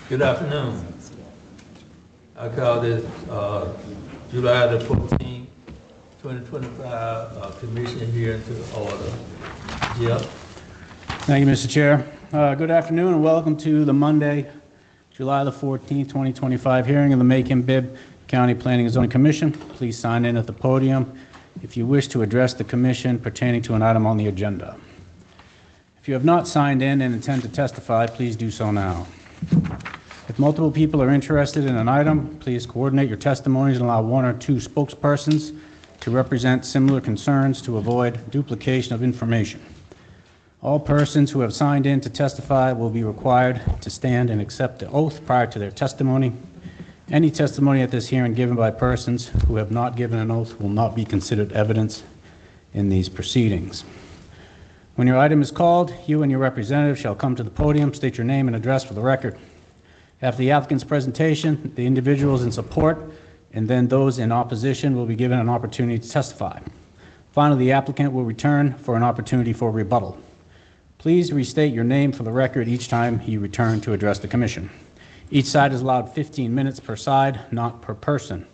Good afternoon. I call this July the 14th, 2025 commission hearing to order. Jeff? Thank you, Mr. Chair. Good afternoon and welcome to the Monday, July the 14th, 2025 hearing of the Macon-Bibb County Planning and Zoning Commission. Please sign in at the podium if you wish to address the commission pertaining to an item on the agenda. If you have not signed in and intend to testify, please do so now. If multiple people are interested in an item, please coordinate your testimonies and allow one or two spokespersons to represent similar concerns to avoid duplication of information. All persons who have signed in to testify will be required to stand and accept the oath prior to their testimony. Any testimony at this hearing given by persons who have not given an oath will not be considered evidence in these proceedings. When your item is called, you and your representative shall come to the podium, state your name and address for the record. After the applicant's presentation, the individuals in support and then those in opposition will be given an opportunity to testify. Finally, the applicant will return for an opportunity for rebuttal. Please restate your name for the record each time you return to address the commission. Each side is allowed 15 minutes per side, not per person.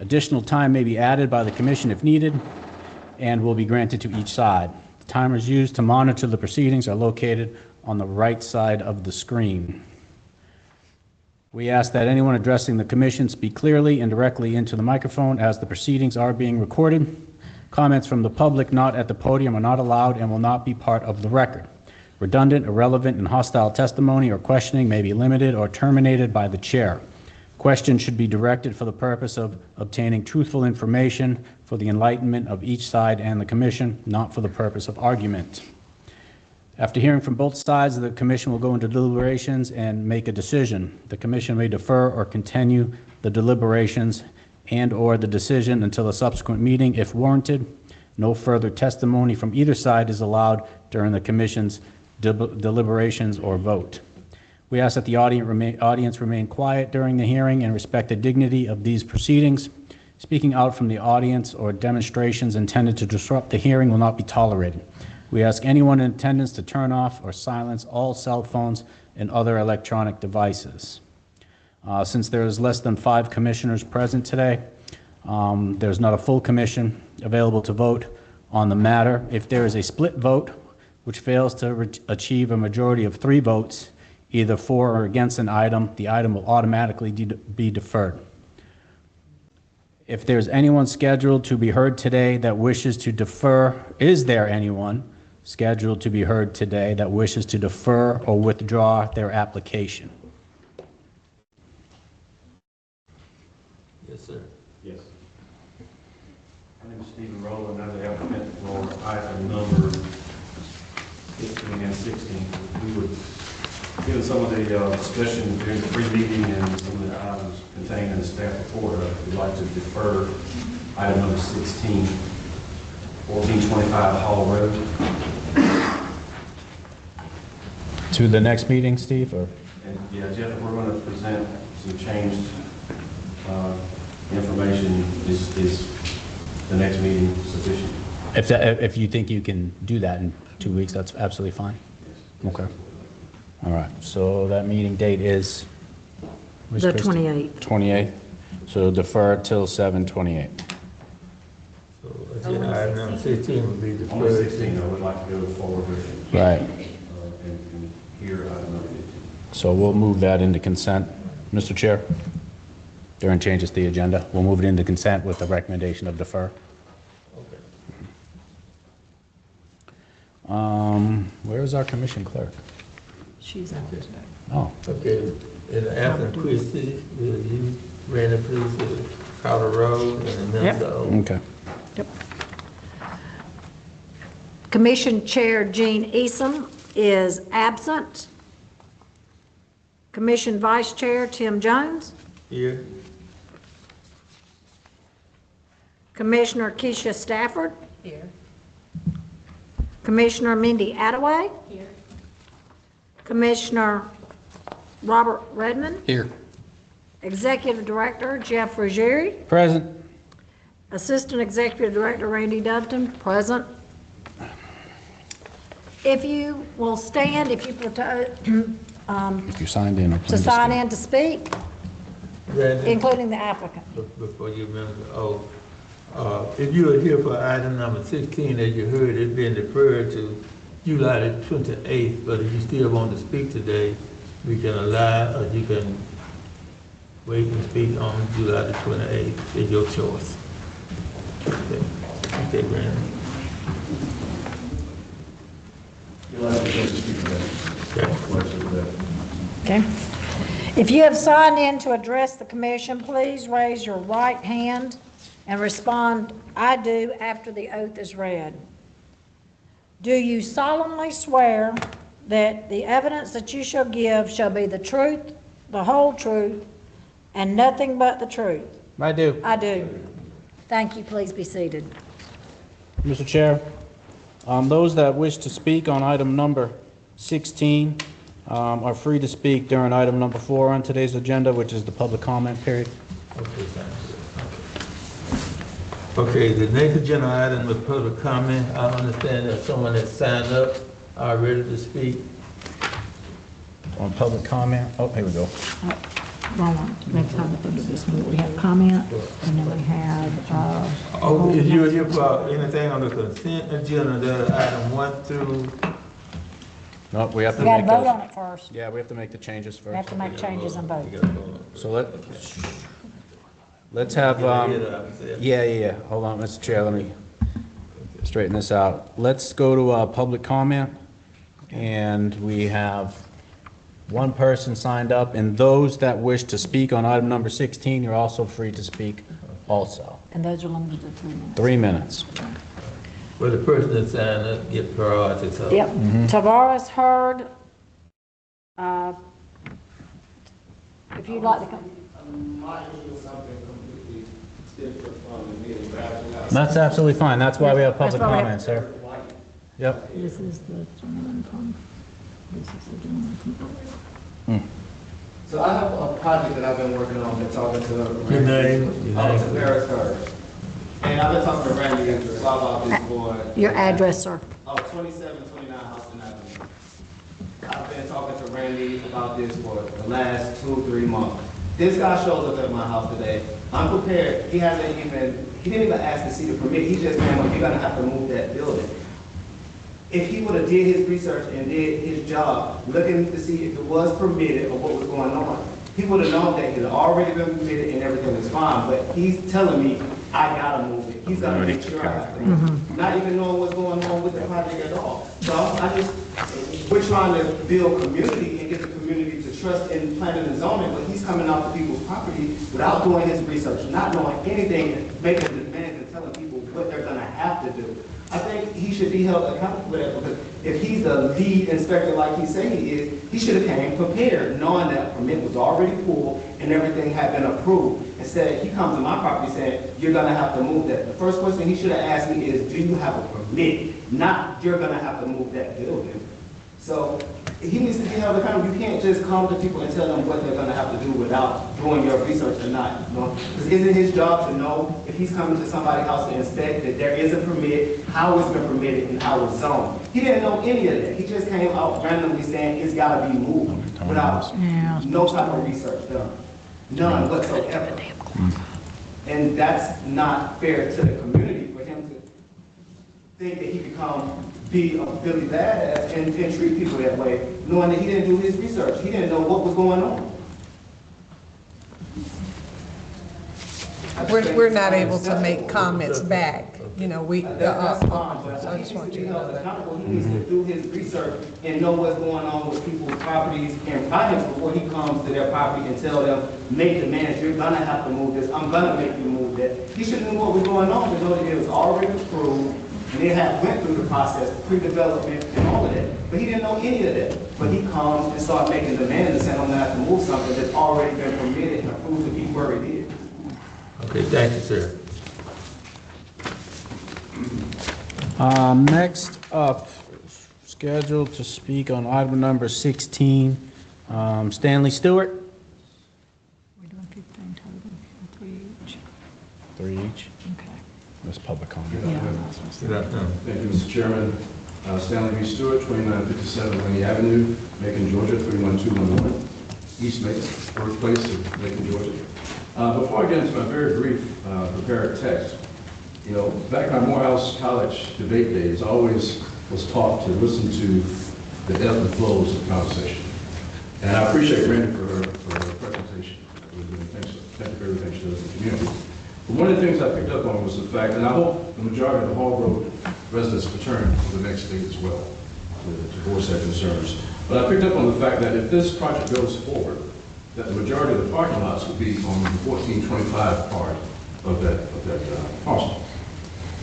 Additional time may be added by the commission if needed and will be granted to each side. The timers used to monitor the proceedings are located on the right side of the screen. We ask that anyone addressing the commission speak clearly and directly into the microphone as the proceedings are being recorded. Comments from the public not at the podium are not allowed and will not be part of the record. Redundant, irrelevant, and hostile testimony or questioning may be limited or terminated by the chair. Questions should be directed for the purpose of obtaining truthful information for the enlightenment of each side and the commission, not for the purpose of argument. After hearing from both sides, the commission will go into deliberations and make a decision. The commission may defer or continue the deliberations and/or the decision until a subsequent meeting if warranted. No further testimony from either side is allowed during the commission's deliberations or vote. We ask that the audience remain quiet during the hearing and respect the dignity of these proceedings. Speaking out from the audience or demonstrations intended to disrupt the hearing will not be tolerated. We ask anyone in attendance to turn off or silence all cell phones and other electronic devices. Since there is less than 5 commissioners present today, there's not a full commission available to vote on the matter. If there is a split vote, which fails to achieve a majority of 3 votes, either for or against an item, the item will automatically be deferred. If there's anyone scheduled to be heard today that wishes to defer, is there anyone scheduled to be heard today that wishes to defer or withdraw their application? Yes, sir. Yes. My name is Stephen Rowland. I'm the applicant for item number 15 and 16. We would, given some of the discussion during the pre-meeting and some of the items contained in the staff report, we'd like to defer item number 16, 1425 Hall Road. To the next meeting, Steve? Or? And yeah, Jeff, we're going to present some changed information. Is the next meeting sufficient? If you think you can do that in 2 weeks, that's absolutely fine. Yes. Okay. All right. So that meeting date is The 28th. 28th. So defer till 7/28. So agenda item number 16 will be the On first. 16, I would like to go forward with Right. and hear item number 15. So we'll move that into consent, Mr. Chair. During changes to the agenda, we'll move it into consent with the recommendation of defer. Okay. Where is our commission clerk? She's out today. Oh, Okay, and after Christie, will you, Randy, please call the roll and then the oath? okay. Yep. Commission Chair Gene Eason is absent. Commission Vice Chair Tim Jones. Here. Commissioner Keisha Stafford. Here. Commissioner Mindy Attaway. Here. Commissioner Robert Redmond. Here. Executive Director Jeff Ruggieri. Present. Assistant Executive Director Randy Dubton, present. If you will stand, if you If you signed in or to plan to sign speak. in to speak, Randy, including the applicant. before you remember, if you are here for item number 16, as you heard, it's been deferred to July the 28th, but if you still want to speak today, we can allow, or you can wait and speak on July the 28th. It's your choice. Okay, Brandon. You'll have to take the speaker back. Okay. If you have signed in to address the commission, please raise your right hand and respond, "I do," after the oath is read. Do you solemnly swear that the evidence that you shall give shall be the truth, the whole truth, and nothing but the truth? I do. I do. Thank you. Please be seated. Mr. Chair, those that wish to speak on item number 16 are free to speak during item number 4 on today's agenda, which is the public comment period. Okay, thank you. Okay, the next agenda item was public comment. I understand that someone has signed up, ready to speak. On public comment, oh, here we go. Wrong one. Next time we do this, we have comment, and then we have, Oh, if you're here for anything on the consent agenda, that item 1 through, No, we have to we gotta make vote those. on it first. Yeah, we have to make the changes We have first. to make changes and vote. you gotta go on. So let's have, yeah. Hold on, Mr. Chair, let me straighten this out. Let's go to public comment, and we have one person signed up, and those that wish to speak on item number 16, you're also free to speak also. And those are limited to 3 minutes. 3 minutes. Well, the person that signed up get priority, so. Yep. Tavares heard. If you'd like to come. My issue is something completely different from the meeting, but actually have That's absolutely fine. That's why we have That's public why we have- comment, sir. Yep. This is the gentleman from, this is the gentleman from. So I have a project that I've been working on, been talking to. Your name? Tavares Heard. And I've been talking to Randy about this for. Your address, sir. 2729 Houston Avenue. I've been talking to Randy about this for the last 2-3 months. This guy shows up at my house today. I'm prepared. He didn't even ask to see the permit. He just came up, you're gonna have to move that building. If he would have did his research and did his job, looking to see if it was permitted or what was going on, he would have known that it had already been permitted and everything was fine, but he's telling me, I gotta move it. He's gotta make sure I have to move it. Not even knowing what's going on with the project at all. So we're trying to build community and get the community to trust in planning and zoning, but he's coming out to people's property without doing his research, not knowing anything, making demands and telling people what they're gonna have to do. I think he should be held accountable for that, because if he's the lead inspector like he's saying he is, he should have came prepared, knowing that permit was already pulled and everything had been approved. Instead, he comes to my property saying, you're gonna have to move that. The first question he should have asked me is, do you have a permit? Not, you're gonna have to move that building. So he needs to be held accountable. You can't just come to people and tell them what they're gonna have to do without doing your research or not. Because isn't his job to know if he's coming to somebody's house to inspect that there is a permit, how it's been permitted, and how it's zoned? He didn't know any of that. He just came out randomly saying it's gotta be moved without no type of research done. None whatsoever. And that's not fair to the community for him to think that he could be a Billy Badass and treat people that way, knowing that he didn't do his research. He didn't know what was going on. We're not able to make comments back, you know, That's fine, but I he just needs want to you be to know held that. accountable. He needs to do his research and know what's going on with people's properties and projects before he comes to their property and tell them, make demands, you're gonna have to move this, I'm gonna make you move that. He should know what was going on to know that it was already approved and they had went through the process, pre-development and all of that. But he didn't know any of that. But he comes and starts making demands and saying, I'm gonna have to move something that's already been permitted and approved to be where it is. Okay, thank you, sir. Next up, scheduled to speak on item number 16, Stanley Stewart. We're doing 15 total, 3 each. 3 each. Okay. That's public comment. Yeah. Good afternoon. Thank you, Mr. Chairman. Stanley B. Stewart, 2957 Laney Avenue, Macon, Georgia, 31211, East Macon, birthplace of Macon, Georgia. Before I get into my very brief prepared text, you know, back in my Morehouse College debate days, I always was taught to listen to the ebbs and flows of conversation. And I appreciate Randy for her presentation. Thank you for everything she does in the community. But one of the things I picked up on was the fact, and I hope the majority of the Hall Road residents return to the next state as well to voice their concerns. But I picked up on the fact that if this project goes forward, that the majority of the parking lots will be on the 1425 part of that parcel.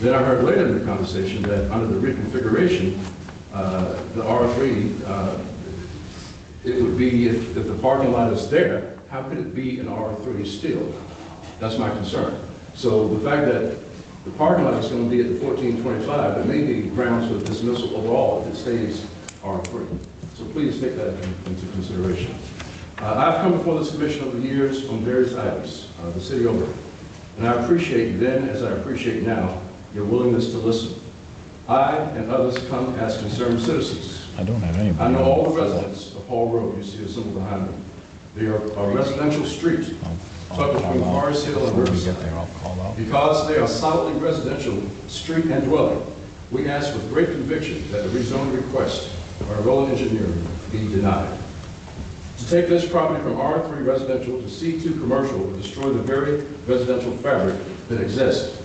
Then I heard later in the conversation that under the reconfiguration, the R3, it would be if the parking lot is there, how could it be an R3 still? That's my concern. So the fact that the parking lot is going to be at the 1425, it may be grounds for dismissal overall if it stays R3. So please take that into consideration. I've come before this commission over the years on various items, the city over. And I appreciate then, as I appreciate now, your willingness to listen. I and others come as concerned citizens. I don't have anybody. I know all the residents of Hall Road, you see assembled behind me. They are a residential street, tucked between Forest Hill and Riverside. Because they are solidly residential street and dwelling, we ask with great conviction that the rezoning request by Rolling Engineering be denied. To take this property from R3 residential to C2 commercial would destroy the very residential fabric that exists.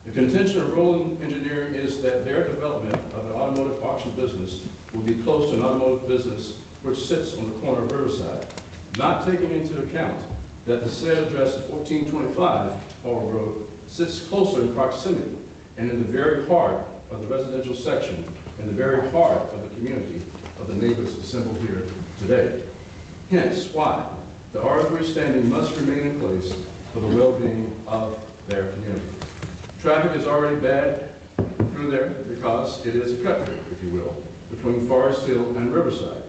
The contention of Rolling Engineering is that their development of an automotive auction business will be close to an automotive business which sits on the corner of Riverside, not taking into account that the said address of 1425 Hall Road sits closer in proximity and in the very heart of the residential section, in the very heart of the community of the neighbors assembled here today. Hence why the R3 standing must remain in place for the well-being of their community. Traffic is already bad through there because it is a cut through, if you will, between Forest Hill and Riverside.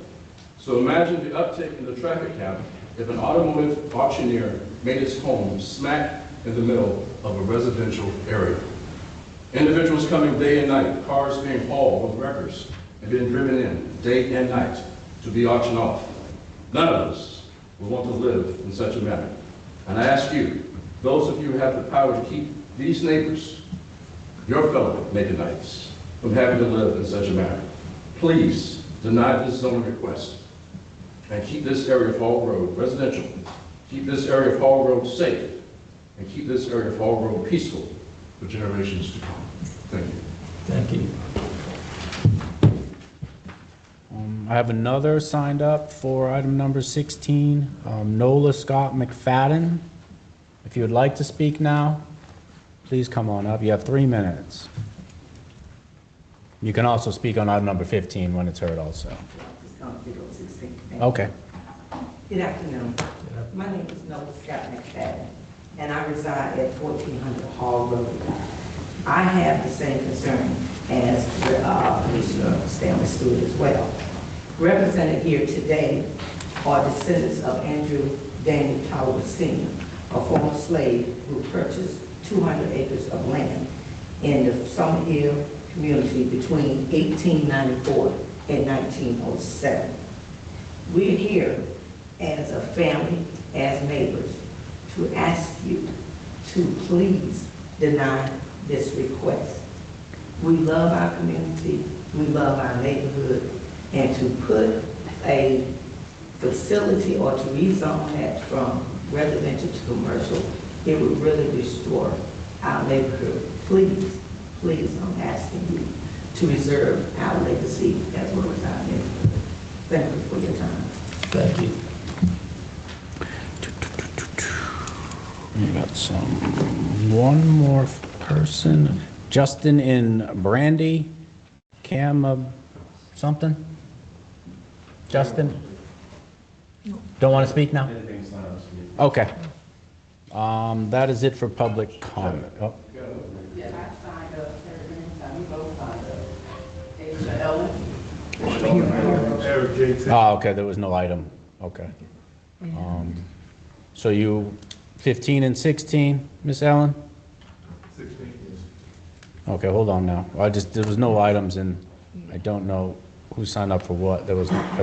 So imagine the uptick in the traffic count if an automotive auctioneer made its home smack in the middle of a residential area. Individuals coming day and night, cars being hauled with wreckers and being driven in day and night to be auctioned off. None of us would want to live in such a manner. And I ask you, those of you who have the power to keep these neighbors, your fellow Maconites, from having to live in such a manner, please deny this zoning request and keep this area of Hall Road residential, keep this area of Hall Road safe, and keep this area of Hall Road peaceful for generations to come. Thank you. Thank you. I have another signed up for item number 16, Nola Scott McFadden. If you would like to speak now, please come on up. You have 3 minutes. You can also speak on item number 15 when it's heard also. Okay. Good afternoon. My name is Nola Scott McFadden, and I reside at 1400 Hall Road. I have the same concern as Commissioner Stanley Stewart as well. Represented here today are descendants of Andrew Daniel Tower Sr., a former slave who purchased 200 acres of land in the Summer Hill community between 1894 and 1907. We're here as a family, as neighbors, to ask you to please deny this request. We love our community, we love our neighborhood, and to put a facility or to rezone that from residential to commercial, it would really restore our neighborhood. Please, please, I'm asking you to reserve our legacy as well as our neighborhood. Thank you for your time. Thank you. We got one more person. Justin in Brandy, Cam something? Justin? Don't want to speak now? Okay. That is it for public comment. Oh. Yeah, I signed up, we both signed up. Asia Ellen. Eric Jackson. Oh, okay, there was no item. Okay. So you 15 and 16, Miss Ellen? 16, yes. Okay, hold on now. There was no items in I don't know who signed up for what. It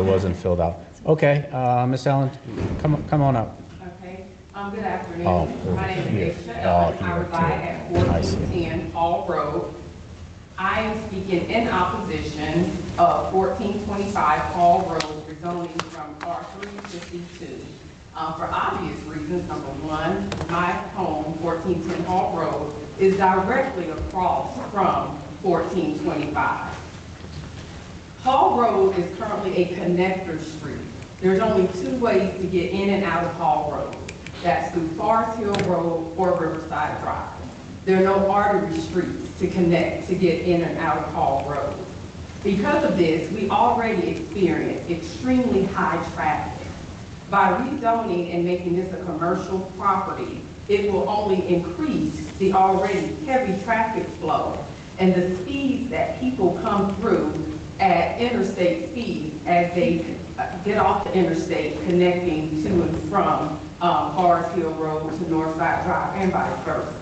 wasn't filled out. Okay, Ms. Ellen, come on up. Okay, good afternoon. Oh, My name here. is Aisha Ellen. I Here, reside at I see. 1410 Hall Road. I am speaking in opposition of 1425 Hall Road rezoning from R3 to C2. For obvious reasons, number one, my home, 1410 Hall Road, is directly across from 1425. Hall Road is currently a connector street. There's only two ways to get in and out of Hall Road. That's through Forest Hill Road or Riverside Drive. There are no artery streets to connect to get in and out of Hall Road. Because of this, we already experience extremely high traffic. By rezoning and making this a commercial property, it will only increase the already heavy traffic flow and the speeds that people come through at interstate speeds as they get off the interstate connecting to and from Forest Hill Road to Northside Drive and vice versa.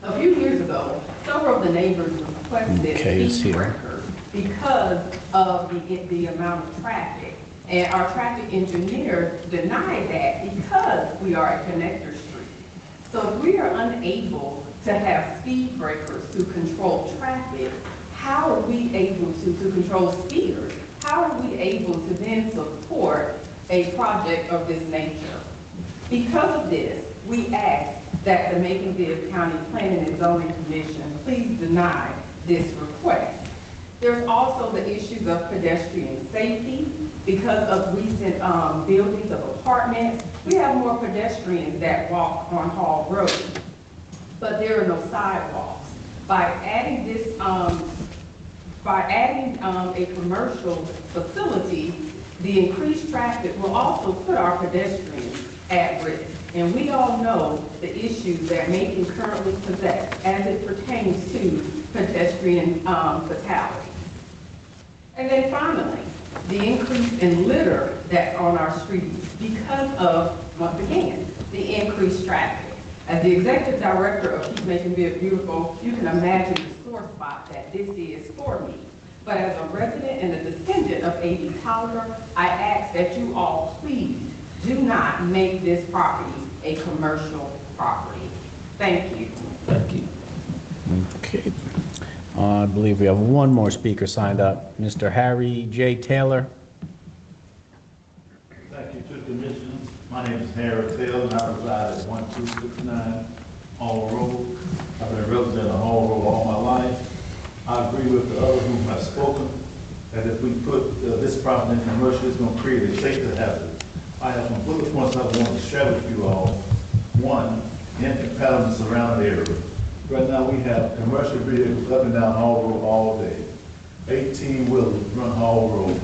A few years ago, several of the neighbors requested speed breakers because of the amount of traffic. And our traffic engineer denied that because we are a connector street. So if we are unable to have speed breakers to control traffic, how are we able to control speeders? How are we able to then support a project of this nature? Because of this, we ask that the Macon-Bibb County Planning and Zoning Commission please deny this request. There's also the issues of pedestrian safety. Because of recent buildings of apartments, we have more pedestrians that walk on Hall Road, but there are no sidewalks. By adding this, a commercial facility, the increased traffic will also put our pedestrians at risk. And we all know the issues that Macon currently possess as it pertains to pedestrian fatalities. And then finally, the increase in litter that's on our streets because of, once again, the increased traffic. As the executive director of Keep Macon-Bibb Beautiful, you can imagine the sore spot that this is for me. But as a resident and a descendant of A.D. Tolliver, I ask that you all please do not make this property a commercial property. Thank you. Thank you. Okay. I believe we have one more speaker signed up, Mr. Harry J. Taylor. Thank you to the commission. My name is Harry Taylor, and I reside at 1269 Hall Road. I've been a resident of Hall Road all my life. I agree with the others who have spoken that if we put this property in commercial, it's going to create a safety hazard. I have some bullet points I want to share with you all. One, infant patterns around the area. Right now, we have commercial vehicles up and down Hall Road all day. 18-wheelers run Hall Road,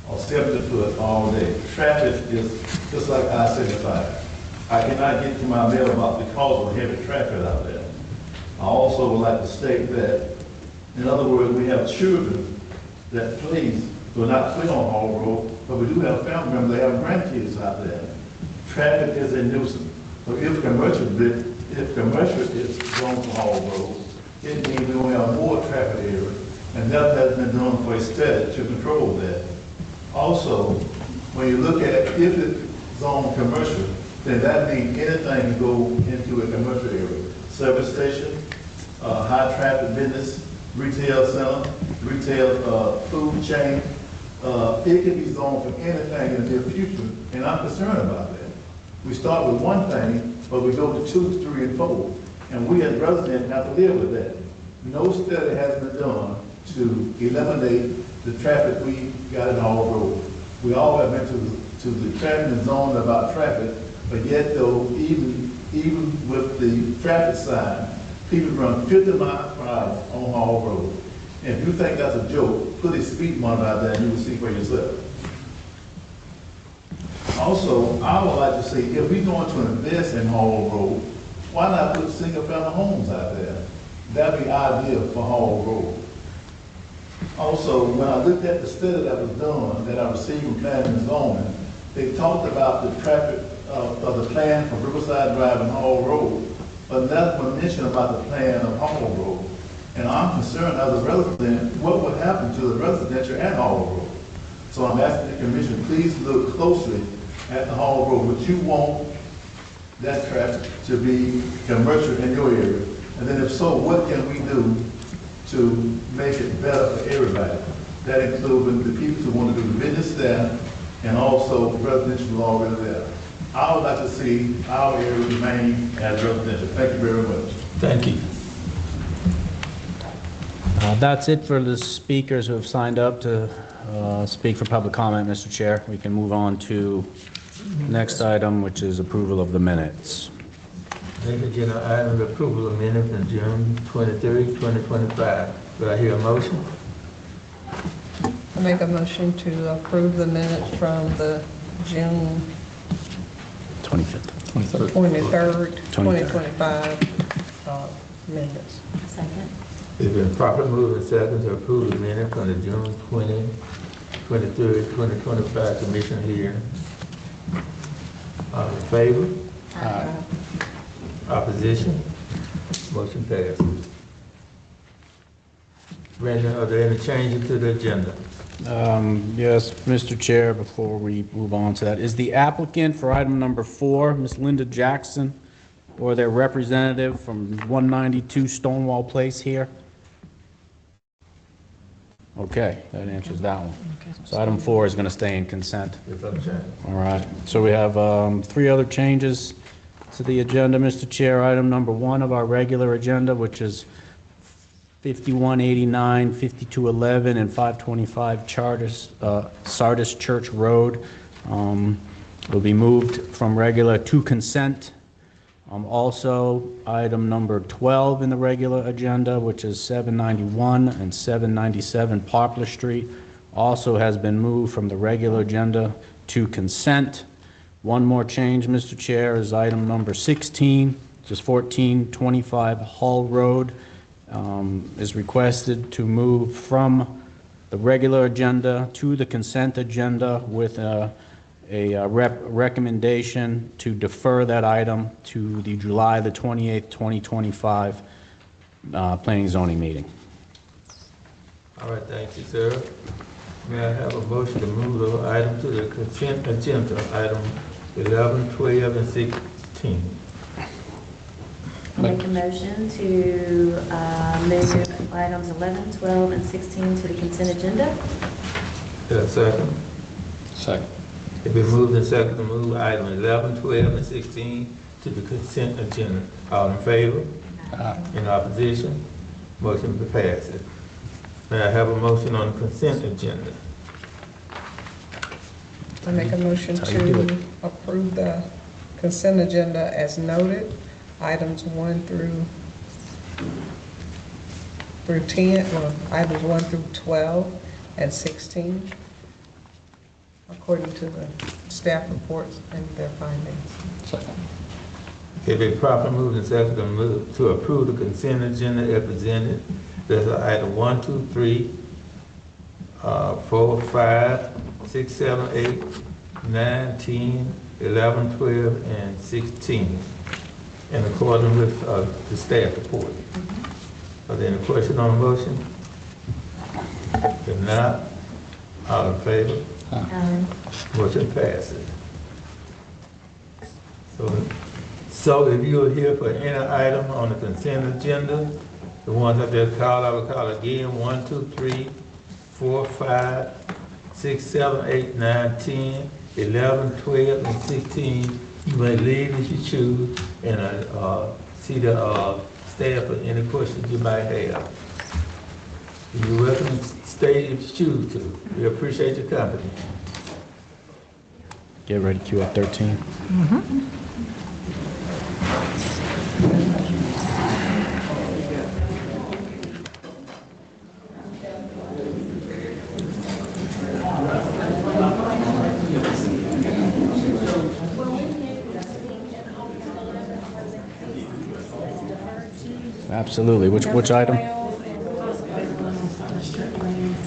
or 70-foot all day. Traffic is just like I-75. I cannot get to my mailbox because of heavy traffic out there. I also would like to state that, in other words, we have children that will not play on Hall Road, but we do have family members that have grandkids out there. Traffic is a nuisance. So if commercial is going to Hall Road, it means we will have more traffic area, and that has been done for a study to control that. Also, when you look at if it's zoned commercial, then that means anything can go into a commercial area. Service station, high traffic business, retail center, retail food chain. It can be zoned for anything in the near future, and I'm concerned about that. We start with one thing, but we go to 2, 3, and 4. And we as residents have to live with that. No study has been done to eliminate the traffic we got in Hall Road. We all have been to the traffic zone about traffic, but yet though, even with the traffic sign, people run 50 miles per hour on Hall Road. And if you think that's a joke, put a speed monitor out there and you will see for yourself. Also, I would like to say, if we're going to invest in Hall Road, why not put single-family homes out there? That'd be ideal for Hall Road. Also, when I looked at the study that was done, that I received from Planning and Zoning, they talked about the traffic of the plan for Riverside Drive and Hall Road, but nothing was mentioned about the plan of Hall Road. And I'm concerned as a resident, what would happen to the residential and Hall Road? So I'm asking the commission, please look closely at the Hall Road. Would you want that traffic to be commercial in your area? And then if so, what can we do to make it better for everybody? That includes the people who want to do the business there and also residential already there. I would like to see our area remain as residential. Thank you very much. Thank you. That's it for the speakers who have signed up to speak for public comment, Mr. Chair. We can move on to next item, which is approval of the minutes. Next agenda item, the approval of minutes from June 23, 2025. Do I hear a motion? I make a motion to approve the minutes from the June 23rd, 2025 minutes. Second. It's been properly moved and seconded to approve the minutes from the June 23, 2025 commission hearing. All in favor? Aye. Opposition? Motion passes. Brandon, are there any changes to the agenda? Yes, Mr. Chair, before we move on to that, is the applicant for item number 4, Ms. Linda Jackson, or their representative from 192 Stonewall Place here? Okay, that answers that one. So item 4 is going to stay in consent. It's unchanged. All right, so we have 3 other changes to the agenda, Mr. Chair. Item number 1 of our regular agenda, which is 5189, 5211, and 525 Sardis Church Road, will be moved from regular to consent. Also, item number 12 in the regular agenda, which is 791 and 797 Poplar Street, also has been moved from the regular agenda to consent. One more change, Mr. Chair, is item number 16, which is 1425 Hall Road, is requested to move from the regular agenda to the consent agenda with a recommendation to defer that item to the July the 28th, 2025 Planning and Zoning meeting. All right, thank you, sir. May I have a motion to move the item to the consent agenda, item 11, 12, and 16? I'll make a motion to move items 11, 12, and 16 to the consent agenda. Is there a second? Second. It's been moved and seconded to move item 11, 12, and 16 to the consent agenda. All in favor? In opposition? Motion passes. May I have a motion on the consent agenda? I make a motion to approve the consent agenda as noted, items 1 through 10, or items 1 through 12 and 16, according to the staff reports and their findings. Second. It's been properly moved and seconded to approve the consent agenda as presented. There's item 1, 2, 3, 4, 5, 6, 7, 8, 9, 10, 11, 12, and 16, in accordance with the staff report. Are there any questions on the motion? If not, all in favor? Motion passes. So if you are here for any item on the consent agenda, the ones I just called, I will call again: 1, 2, 3, 4, 5, 6, 7, 8, 9, 10, 11, 12, and 16. You may leave if you choose, and see the staff for any questions you might have. You're welcome to stay if you choose to. We appreciate your company. Get ready, queue up 13. Absolutely. Which item?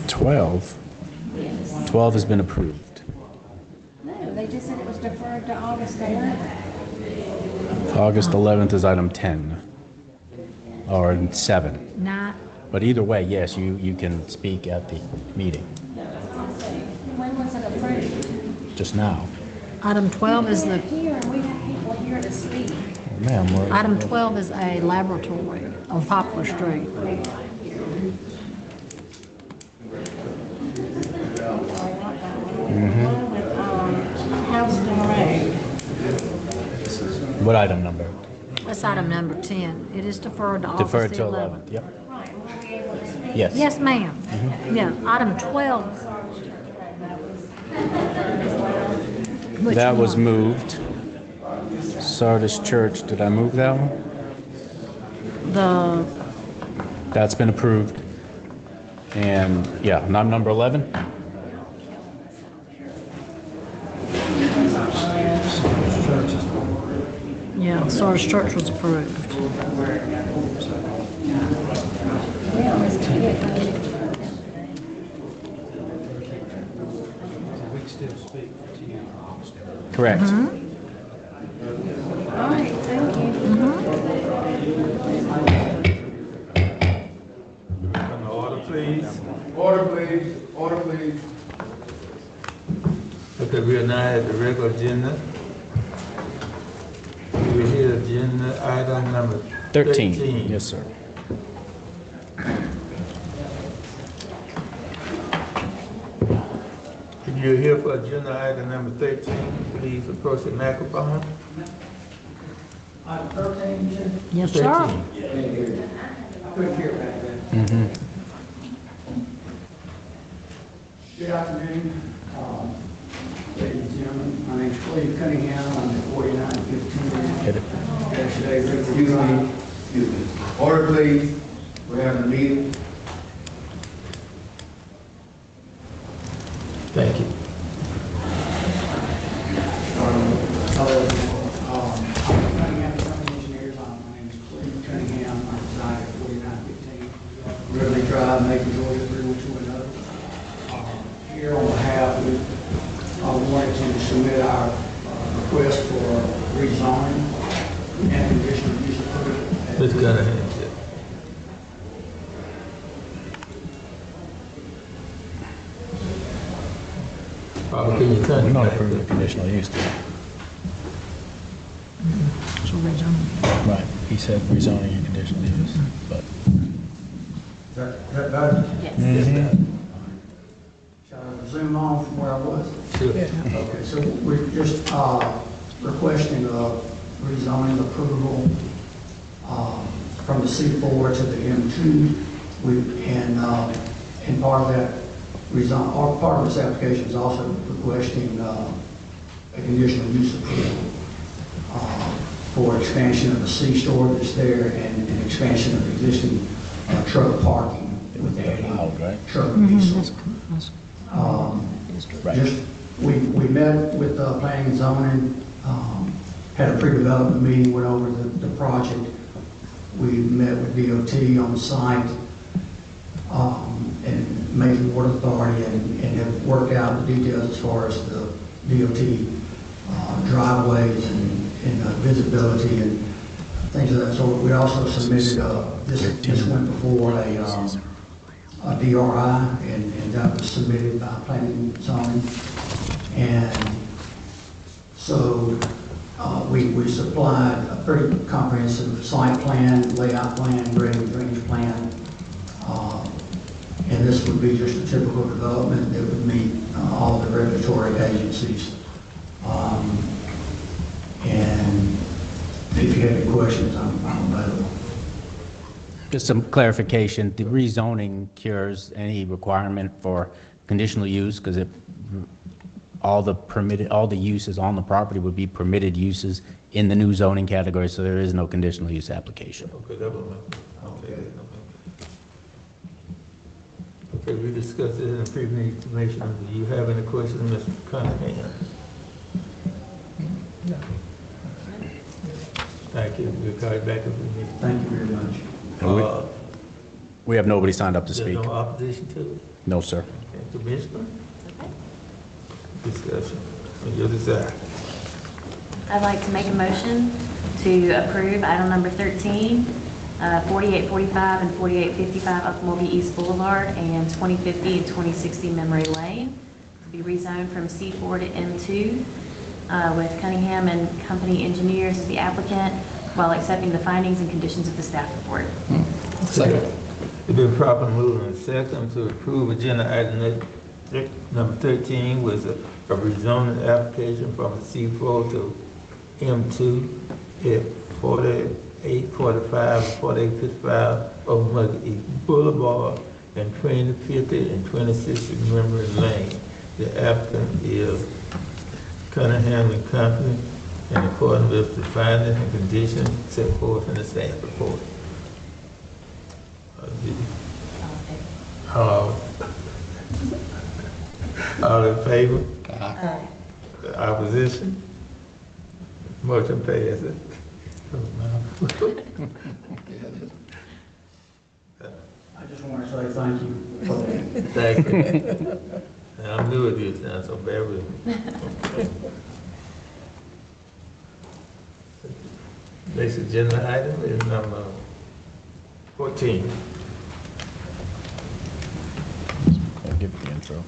12. 12 has been approved. No, they just said it was deferred to August 11th. August 11th is item 10, or 7. Not, But either way, yes, you can speak at the meeting, When was it approved? just now. Item 12 is the, Here, and we have people here to speak. Ma'am, item 12 is a laboratory on Poplar Street. Houston Road. what item number? That's item number 10. It is deferred to August Deferred the to 11th. 11th, yep. Right, will we be able to speak? Yes. Yes, ma'am. Yeah, item 12. Which That was one? moved. Sardis Church, did I move that one? The, That's been approved. And, yeah, number 11? yeah, Sardis Church was approved. Correct. All right, thank you. Come to order, please. Order, please. Order, please. Okay, we are now at the regular agenda. We're here, agenda item number 13. Yes, sir. If you're here for agenda item number 13, please approach the microphone. Yes, sir. 13. Good afternoon, ladies and gentlemen. My name's Cleve Cunningham. I'm at 4915 Hit it. Today, Excuse me. Order, please. We're having a meeting. Thank you. Cunningham Company Engineers. My name's Cleve Cunningham. I reside at 4915 Riverly Drive, Macon, Georgia, 31210. Here on behalf, we wanted to submit our request for rezoning and conditional use approval. Ms. Cunningham. Can you turn We're it not back? approving the conditional use. So rezone. Right, he said rezoning and conditional use, but. That better? Yes. Shall I zoom on from where I was? Sure. Okay, so we're just requesting a rezoning approval from the C4 to the M2. And part of that or part of this application is also requesting a conditional use approval for expansion of the C-store that's there and an expansion of existing truck parking with adding truck vehicles. Just, we met with planning and zoning, had a pre-development meeting, went over the project. We met with DOT on site, and Macon Water Authority, and have worked out the details as far as the DOT driveways and visibility and things of that sort. We also submitted, this went before a DRI, and that was submitted by planning and zoning. And so we supplied a pretty comprehensive site plan, layout plan, grading drainage plan. And this would be just a typical development that would meet all the regulatory agencies. And if you have any questions, I'm available. Just some clarification, the rezoning cures any requirement for conditional use, because all the uses on the property would be permitted uses in the new zoning category, so there is no conditional use application. Okay, that was okay. Okay, we discussed it in the previous information. Do you have any questions, Mr. Cunningham? No. Thank you. We'll call it back if we need. Thank you very much. We have nobody signed up to There's speak. no opposition to it? No, sir. Okay, Commissioner? Discussion. On your desire. I'd like to make a motion to approve item number 13 4845 and 4855 Ocmulgee East Boulevard, and 2050 and 2060 Memory Lane to be rezoned from C4 to M2 with Cunningham and Company Engineers as the applicant, while accepting the findings and conditions of the staff report. Second. It's been properly moved and second to approve agenda item number 13 with a rezoning application from C4 to M2 at 4845 and 4855 Ocmulgee East Boulevard and 2050 and 2060 Memory Lane. The applicant is Cunningham and Company, in accordance with the findings and conditions set forth in the staff report. All in favor? Aye. Opposition? Motion passes. I just want to say thank you for that. Thank you. And I'm new at this now, so bear with me. Next agenda item is number 14. I'll give the intro.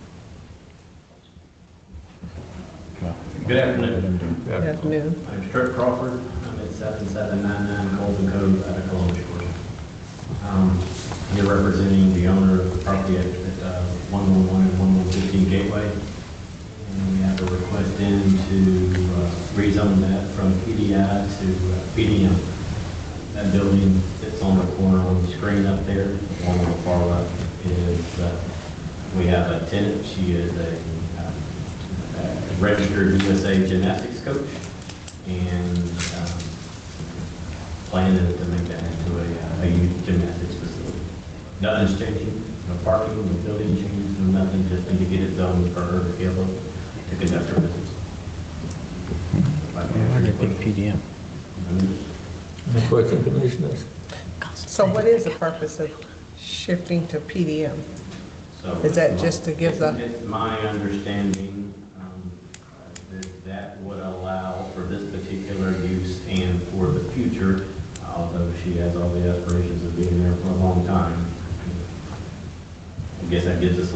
Good afternoon. Good afternoon. I'm Kurt Crawford. I'm at 7799 Colton Cove out of Columbus, Georgia. I'm here representing the owner of the property at 111 and 1115 Gateway. And we have a request in to rezone that from PDI to PDM. That building that's on the corner on the screen up there, the one on the far left, is we have a tenant. She is a registered USA gymnastics coach, and planning to make that into a youth gymnastics facility. Nothing's changing, no parking, no building changes, no nothing, just need to get it done for her to be able to conduct her business. PDM. Any questions, commissioners? So what is the purpose of shifting to PDM? So Is that just to give the- It's my understanding that would allow for this particular use and for the future, although she has all the aspirations of being there for a long time. I guess that gives us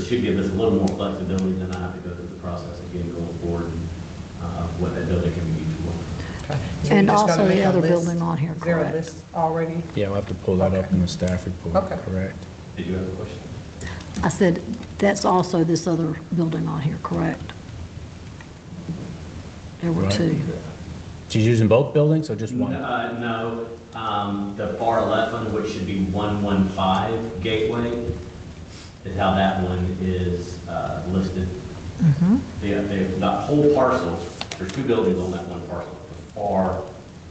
should give us a little more flexibility than I have to go through the process again going forward, what that building can be used for. Okay. And You're just also gonna make the a other list? building on here, Is there a correct? list already? Yeah, we'll have to pull that up in the staff report. Okay. Correct. Did you have a question? I said, that's also this other building on here, correct? There were Right. two. She's using both buildings or just one? No, the far left one, which should be 115 Gateway, is how that one is listed. The whole parcel, there's two buildings on that one parcel. The far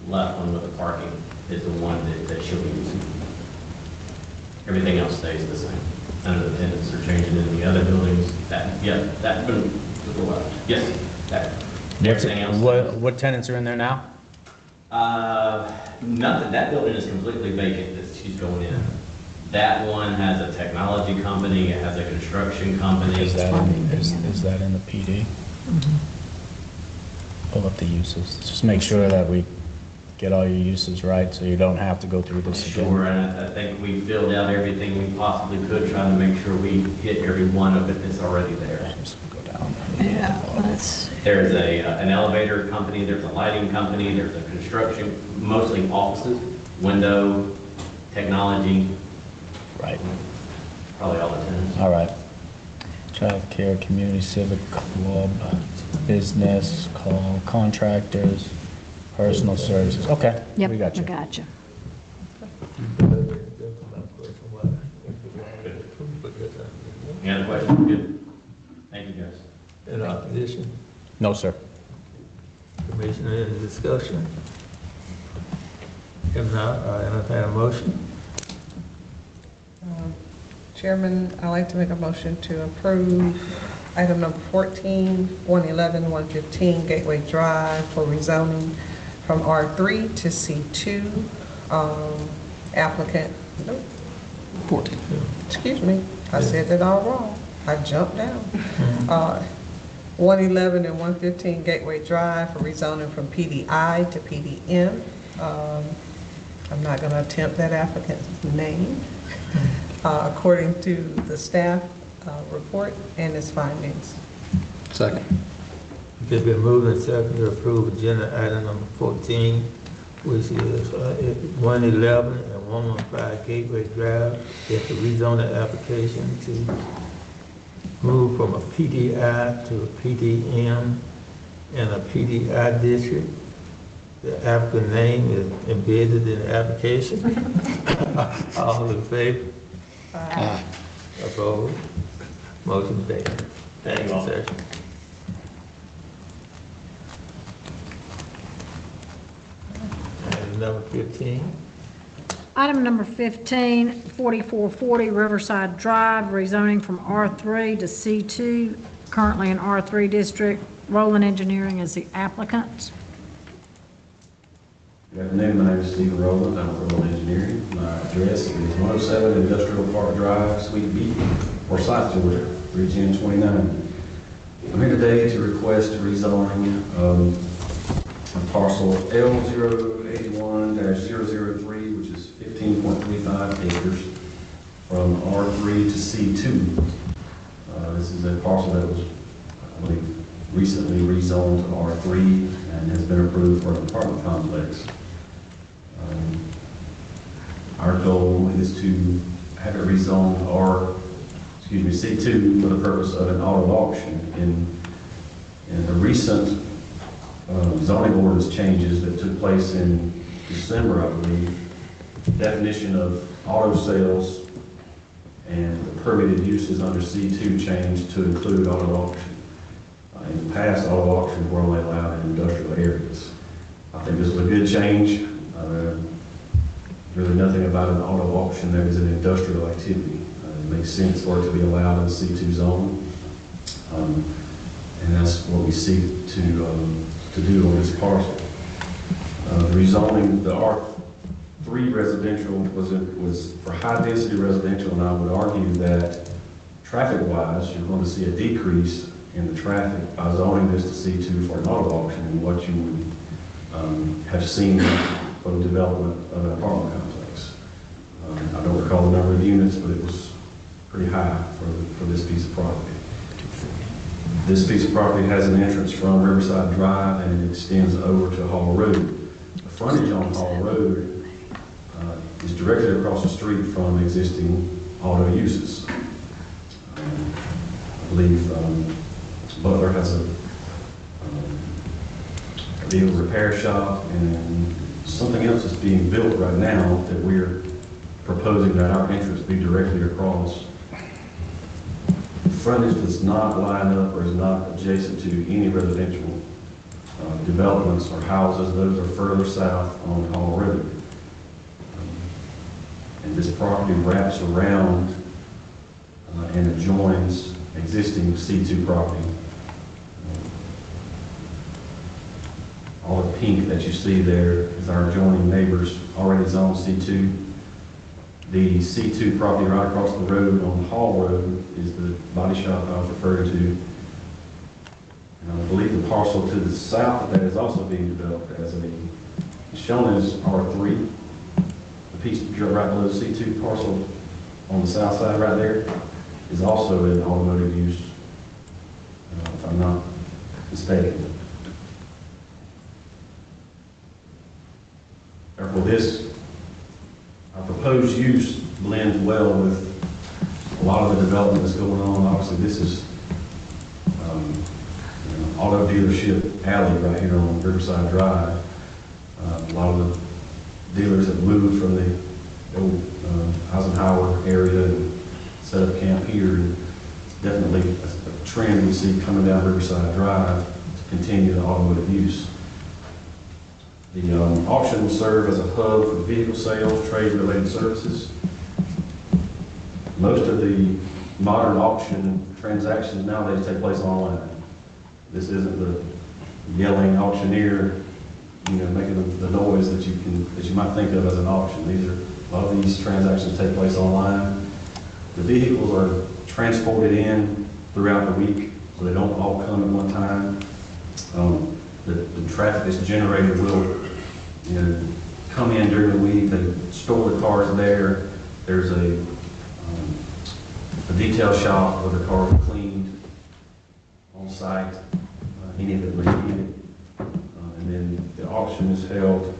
left one with the parking is the one that she'll be using. Everything else stays the same. None of the tenants are changing in the other buildings. That one to the left. Yes, that. Everything else. What tenants are in there now? Nothing, that building is completely vacant that she's going in. That one has a technology company, it has a construction company. Is that in the PD? Pull up the uses. Just make sure that we get all your uses right, so you don't have to go through this again. Sure, and I think we filled out everything we possibly could, trying to make sure we hit every one of it that's already there. Just go down. Yeah, let's, There's an elevator company, there's a lighting company, there's a construction, mostly offices, window, technology, Right. probably all the tenants. All right. Child care, community civic club, business, call, contractors, personal services. Okay. yep, We got you. I got you. Any other questions? Good. Thank you, guys. In opposition? No, sir. Commissioner, any discussion? If not, I entertain a motion. Chairman, I'd like to make a motion to approve item number 14, 111, 115 Gateway Drive for rezoning from R3 to C2. Applicant, nope. 14. Excuse me, I said that all wrong. I jumped down. 111 and 115 Gateway Drive for rezoning from PDI to PDM. I'm not going to attempt that applicant's name, according to the staff report and its findings. Second. It's been moved and seconded to approve agenda item number 14, which is 111 and 115 Gateway Drive. It's a rezoning application to move from a PDI to a PDM and a PDI district. The applicant name is embedded in the application. All in favor? Aye. Opposed? Motion carried. Thank you, sir. Item number 15. Item number 15, 4440 Riverside Drive, rezoning from R3 to C2, currently in R3 district. Roland Engineering is the applicant. Good afternoon, my name is Stephen Rowland, I'm with Roland Engineering. My address is 107 Industrial Park Drive, Suite B, Forsyth, Georgia, 31029. I'm here today to request rezoning of parcel L081-003, which is 15.35 acres, from R3 to C2. This is a parcel that was, I believe, recently rezoned to R3 and has been approved for an apartment complex. Our goal is to have it rezoned C2 for the purpose of an auto auction. In the recent zoning ordinance changes that took place in December, I believe, the definition of auto sales and the permitted uses under C2 changed to include auto auction. In the past, auto auctions were only allowed in industrial areas. I think this is a good change. Really nothing about an auto auction that is an industrial activity. It makes sense for it to be allowed in the C2 zone. And that's what we seek to do on this parcel. The rezoning, the R3 residential was for high density residential, and I would argue that traffic-wise, you're going to see a decrease in the traffic by zoning this to C2 for an auto auction and what you would have seen for the development of an apartment complex. I don't recall the number of units, but it was pretty high for this piece of property. This piece of property has an entrance from Riverside Drive and it extends over to Hall Road. The frontage on Hall Road is directly across the street from existing auto uses. I believe Butler has a vehicle repair shop, and something else is being built right now that we're proposing that our entrance be directly across. The frontage does not line up or is not adjacent to any residential developments or houses. Those are further south on Hall Road. And this property wraps around and adjoins existing C2 property. All the pink that you see there is our adjoining neighbors, already zoned C2. The C2 property right across the road on Hall Road is the body shop I was referring to. And I believe the parcel to the south of that is also being developed as shown as R3. The piece right below the C2 parcel on the south side right there is also in automotive use, if I'm not mistaken. Therefore, our proposed use blends well with a lot of the development that's going on. Obviously, this is auto dealership alley right here on Riverside Drive. A lot of the dealers have moved from the old Eisenhower area and set up camp here. And it's definitely a trend we see coming down Riverside Drive to continue the automotive use. The auction will serve as a hub for vehicle sales, trade-related services. Most of the modern auction transactions nowadays take place online. This isn't the yelling auctioneer, making the noise that you might think of as an auction. A lot of these transactions take place online. The vehicles are transported in throughout the week, so they don't all come at one time. The traffic that's generated will, come in during the week, they store the cars there. There's a detail shop where the cars are cleaned on site, any of it repeated. And then the auction is held.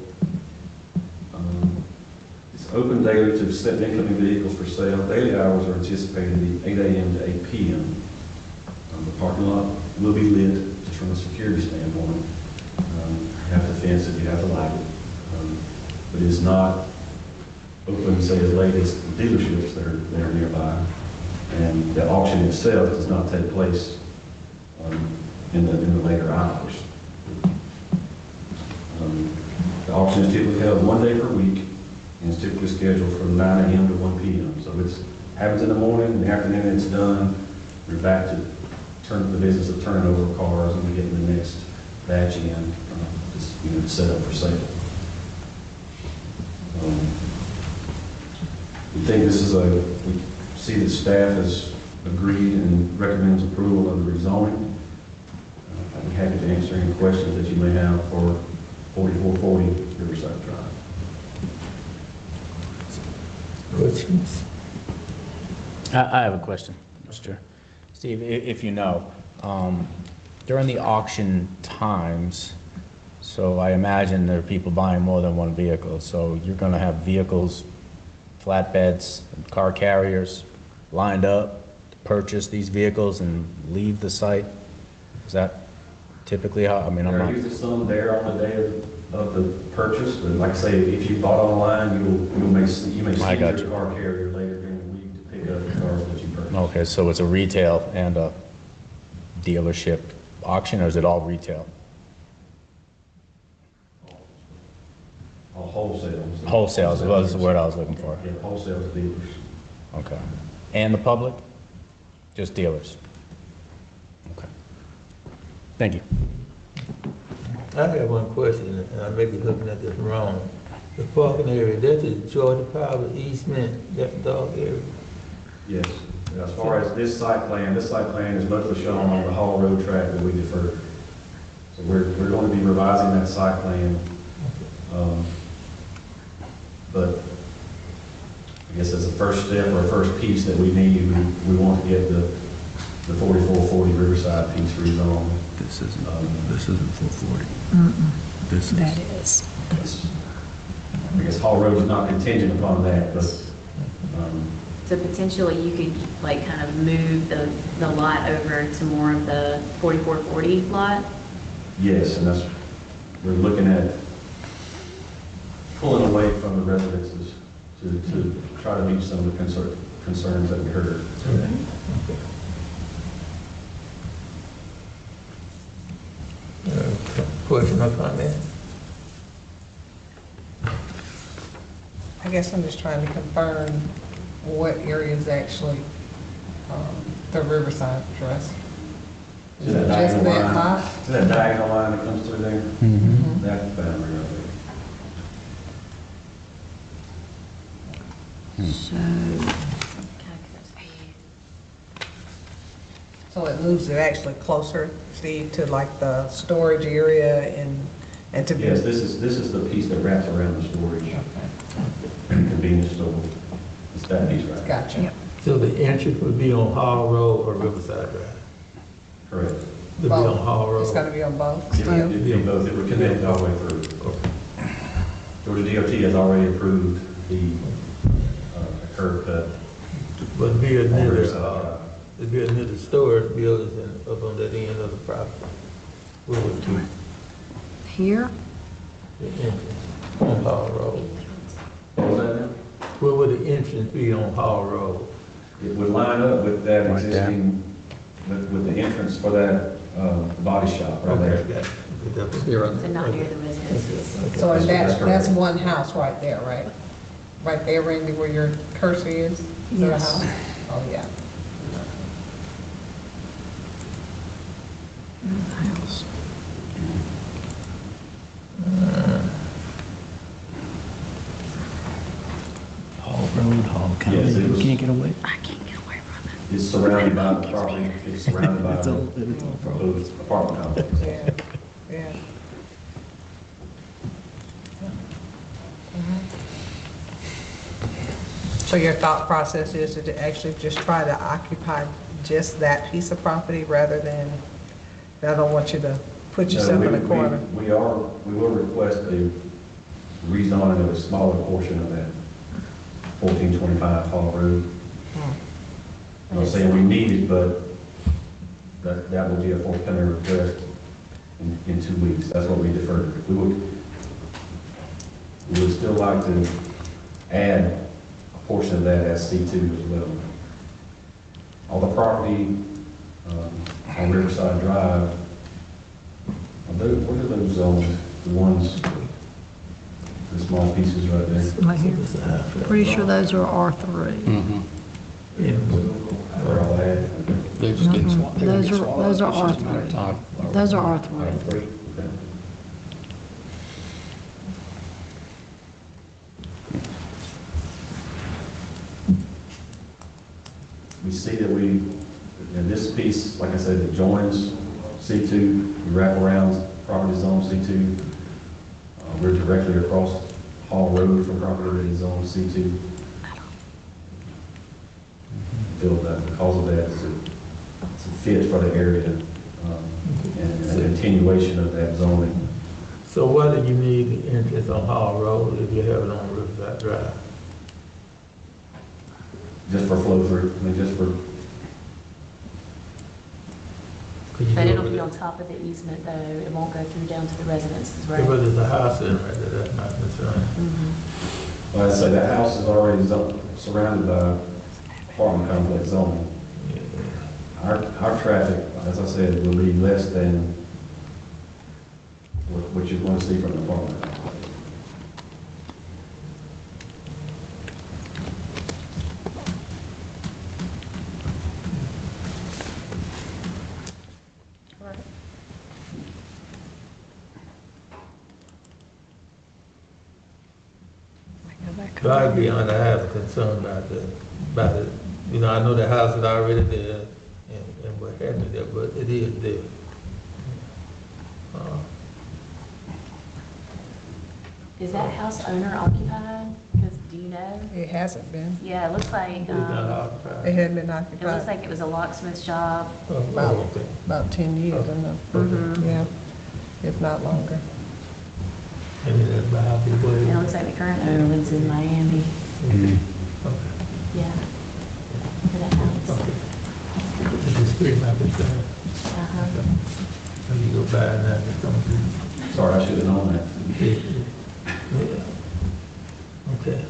It's open daily to accept incoming vehicles for sale. Daily hours are anticipated to be 8 a.m. to 8 p.m. The parking lot will be lit just from a security standpoint. You have to fence it, you have to light it. But it's not open, say, as late as the dealerships that are nearby. And the auction itself does not take place in the later hours. The auction is typically held one day per week, and it's typically scheduled from 9 a.m. to 1 p.m. So it happens in the morning, in the afternoon it's done. We're back to the business of turning over cars, and we get the next batch in, just set up for sale. We think this is we see that staff has agreed and recommends approval of the rezoning. I'd be happy to answer any questions that you may have for 4440 Riverside Drive. Questions? I have a question, Mr. Chair. Steve, if you know, during the auction times, so I imagine there are people buying more than one vehicle, so you're going to have vehicles, flatbeds, car carriers lined up to purchase these vehicles and leave the site? Is that typically how, I mean, I'm There not... are usually some there on the day of the purchase, but like I say, if you bought online, you may see your car carrier later during the week to pick up the cars that you purchased. Okay, so it's a retail and a dealership auction, or is it all retail? Wholesale. Wholesale is the word I was looking for. Yeah, wholesale to dealers. Okay. And the public? Just dealers? Okay. Thank you. I have one question, and I may be looking at this wrong. The parking area, that's the Georgia Power easement, that dog area? Yes. As far as this site plan is mostly shown on the Hall Road track that we deferred. So we're going to be revising that site plan. But I guess as a first step or a first piece that we need, we want to get the 4440 Riverside piece rezoned. This isn't 440. This is. That is. I guess Hall Road is not contingent upon that, but So potentially you could like kind of move the lot over to more of the 4440 lot? yes, and we're looking at pulling away from the residences to try to meet some of the concerns that we heard today. Question or comment? I guess I'm just trying to confirm what area is actually the Riverside Trust. See that Just diagonal that line? lot? See that diagonal line that comes through there? Mm-hmm. That's the boundary right there. So it moves it actually closer, Steve, to like the storage area and to be. Yes, this is the piece that wraps around the storage and convenience store. It's that piece right there. Gotcha. So the entrance would be on Hall Road or Riverside Drive? Correct. It'd be on Hall Road? It's gonna be on both It still? would be both, it would connect all the way through. Georgia DOT has already approved the curb cut. But it'd be on near Riverside. it'd be near the storage buildings and up on that end of the property. Where would you, Here? the entrance on Hall Road? What was that now? Where would the entrance be on Hall Road? It would line up with that Right there. existing, with the entrance for that body shop right there. Okay, got it. So not near the residences. So and That's that's correct. one house right there, right? Right there, Randy, where your cursor is? Is that a Yes. house? Oh, yeah. House. Hall Road, Hall County. Yes, it You was- can't get away. I can't get away from it. It's surrounded by the property, it's surrounded by It's all those apartment complexes. Yeah, yeah. So your thought process is to actually just try to occupy just that piece of property rather than, I don't want you to put yourself in a corner. We will request a rezoning of a smaller portion of that 1425 Hall Road. I'm not saying we need it, but that will be a forthcoming request in 2 weeks. That's what we deferred. We would still like to add a portion of that as C2 as well. All the property on Riverside Drive, what are those zones? The ones, the small pieces right there? Right here. Pretty sure those are R3. They're all added. Those are R3. Those are R3. Okay. We see that in this piece, like I said, it joins C2, you wrap around property zone C2. We're directly across Hall Road from property zone C2. Feel that because of that, it's a fit for the area and a continuation of that zoning. So why do you need the entrance on Hall Road if you have it on Riverside Drive? Just for flow through, I mean, just for. But it'll be on top of the easement, though. It won't go through down to the residences, right? Yeah, but there's a house in right there, that's my concern. Well, I say that house is already surrounded by apartment complex zoning. Our traffic, as I said, will be less than what you're going to see from the apartment complex. But I'd be honest, I have a concern about it. You know, I know the house is already there and what have you there, but it is there. Is that house owner occupied? Because do you know? It hasn't been. Yeah, it looks like, It's not occupied. It hadn't been it looks occupied like it was a locksmith's job. Okay. about 10 years, I know. Yeah, if not longer. Maybe that's about how people And it live. looks like the current owner lives in Miami. Okay. Yeah. For that house. Okay. This is pretty my concern. Uh-huh. So you go by and that, it's gonna be. Sorry, I should have known that. Yeah. Okay.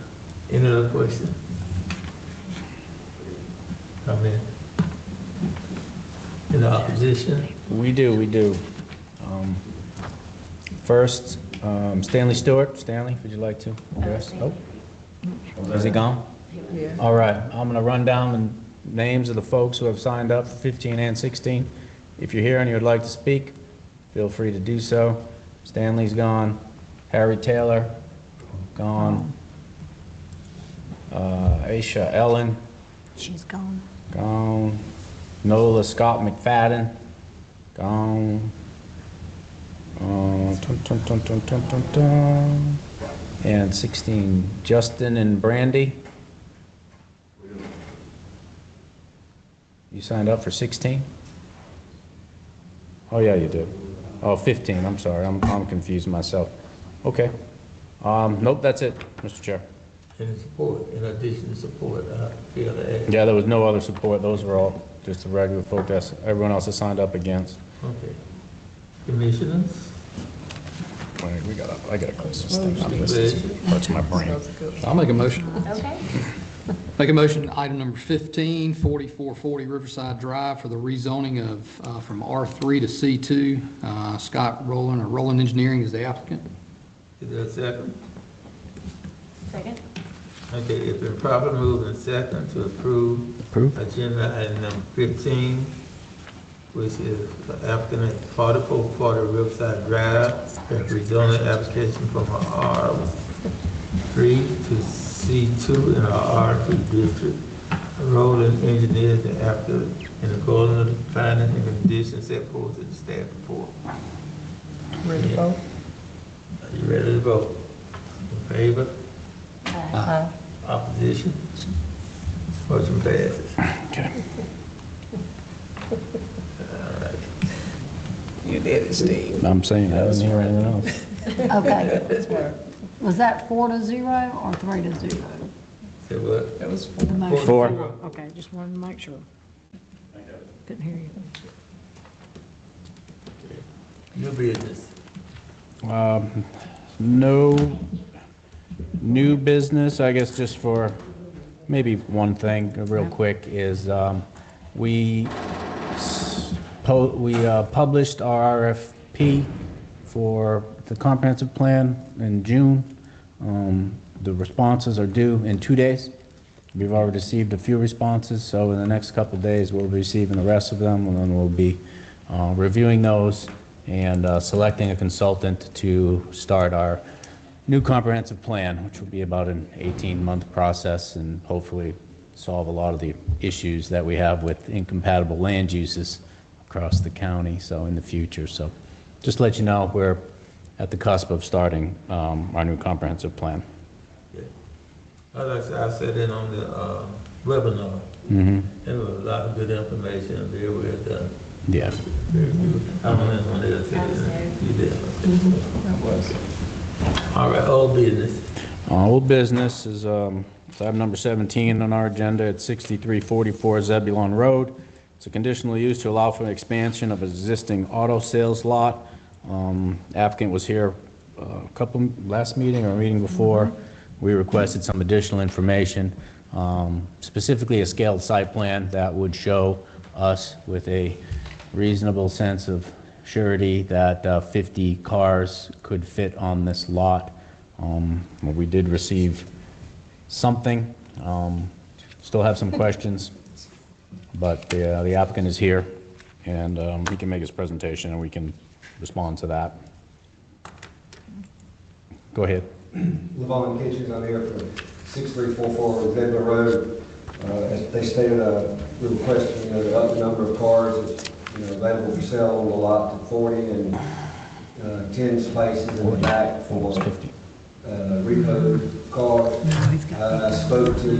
Any other question? Come in. In opposition? We do. First, Stanley Stewart. Stanley, would you like to address? Oh, is he gone? Yeah. All right, I'm going to run down the names of the folks who have signed up for 15 and 16. If you're here and you would like to speak, feel free to do so. Stanley's gone. Harry Taylor, gone. Aisha Ellen, She's gone. gone. Nola Scott McFadden, gone. And 16, Justin and Brandy. You signed up for 16? Oh, yeah, you did. Oh, 15, I'm sorry, I'm confused myself. Okay. Nope, that's it, Mr. Chair. Any support, in addition to support, I feel to add. Yeah, there was no other support, those were all just the regular folk that everyone else has signed up against. Okay. Commissioners? Wait, I gotta close this thing. This hurts my brain. I'll make a motion. Okay. Make a motion, item number 15, 4440 Riverside Drive for the rezoning of, from R3 to C2. Scott Rowland, or Rowland Engineering is the applicant. Is there a second? Second. Okay, it's been properly moved and second to approve agenda item number 15, which is applicant at 4440 Riverside Drive, rezoning application from our R3 to C2 in our R2 district. Rowland engineers the applicant in accordance with the findings and conditions set forth in the staff report. Ready to vote? Are you ready to vote? In favor? Aye. Opposition? Motion passes. Okay. You did it, Steve. I'm saying I didn't hear anything else. Okay. Was that 4-0 or 3-0? Say what? That was The motion? 4. Okay, just wanted to make sure. Couldn't hear you. New business. No new business, I guess just for maybe one thing, real quick, is we published our RFP for the comprehensive plan in June. The responses are due in 2 days. We've already received a few responses, so in the next couple of days, we'll be receiving the rest of them, and then we'll be reviewing those and selecting a consultant to start our new comprehensive plan, which will be about an 18-month process and hopefully solve a lot of the issues that we have with incompatible land uses across the county, so in the future. So just to let you know, we're at the cusp of starting our new comprehensive plan. Yeah. Like I said, I sat in on the webinar. Mm-hmm. There was a lot of good information, very well done. Yeah. Very good. I don't know if anyone else said it. You did. That was. All right, old business. Old business is item number 17 on our agenda at 6344 Zebulon Road. It's a conditional use to allow for an expansion of existing auto sales lot. Applicant was here last meeting or meeting before. We requested some additional information, specifically a scaled site plan that would show us with a reasonable sense of surety that 50 cars could fit on this lot. We did receive something. Still have some questions, but the applicant is here, and he can make his presentation, and we can respond to that. Go ahead. Levon Kitchens, I'm here for 6344 Zebulon Road. As they stated, we requested, to up the number of cars that's, available for sale on the lot to 40 and 10 spaces in the back for repo cars. I spoke to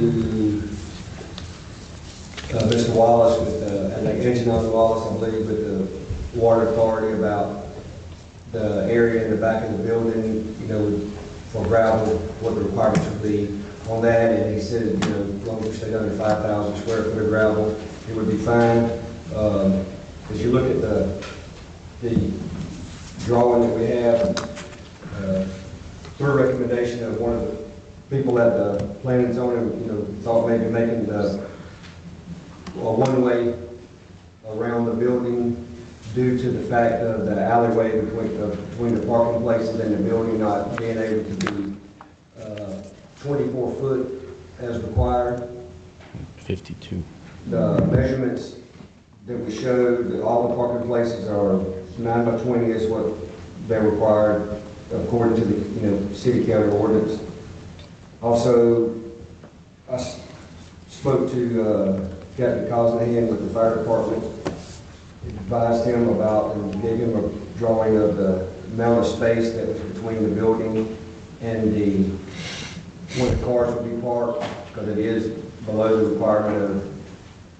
Mr. Wallace and Engineer Wallace, I believe, with the Water Authority about the area in the back of the building, for gravel, what the requirements would be on that, and he said, as long as we stayed under 5,000 square foot of gravel, it would be fine. As you look at the drawing that we have, through recommendation of one of the people at the planning and zoning, thought maybe making a one-way around the building due to the fact of the alleyway between the parking places and the building not being able to be 24 foot as required. 52. The measurements that we showed, that all the parking places are 9 by 20 is what they're required according to the city county ordinance. Also, I spoke to Captain Cosnahan with the fire department, advised him about and gave him a drawing of the amount of space that was between the building and where the cars would be parked, because it is below the requirement of,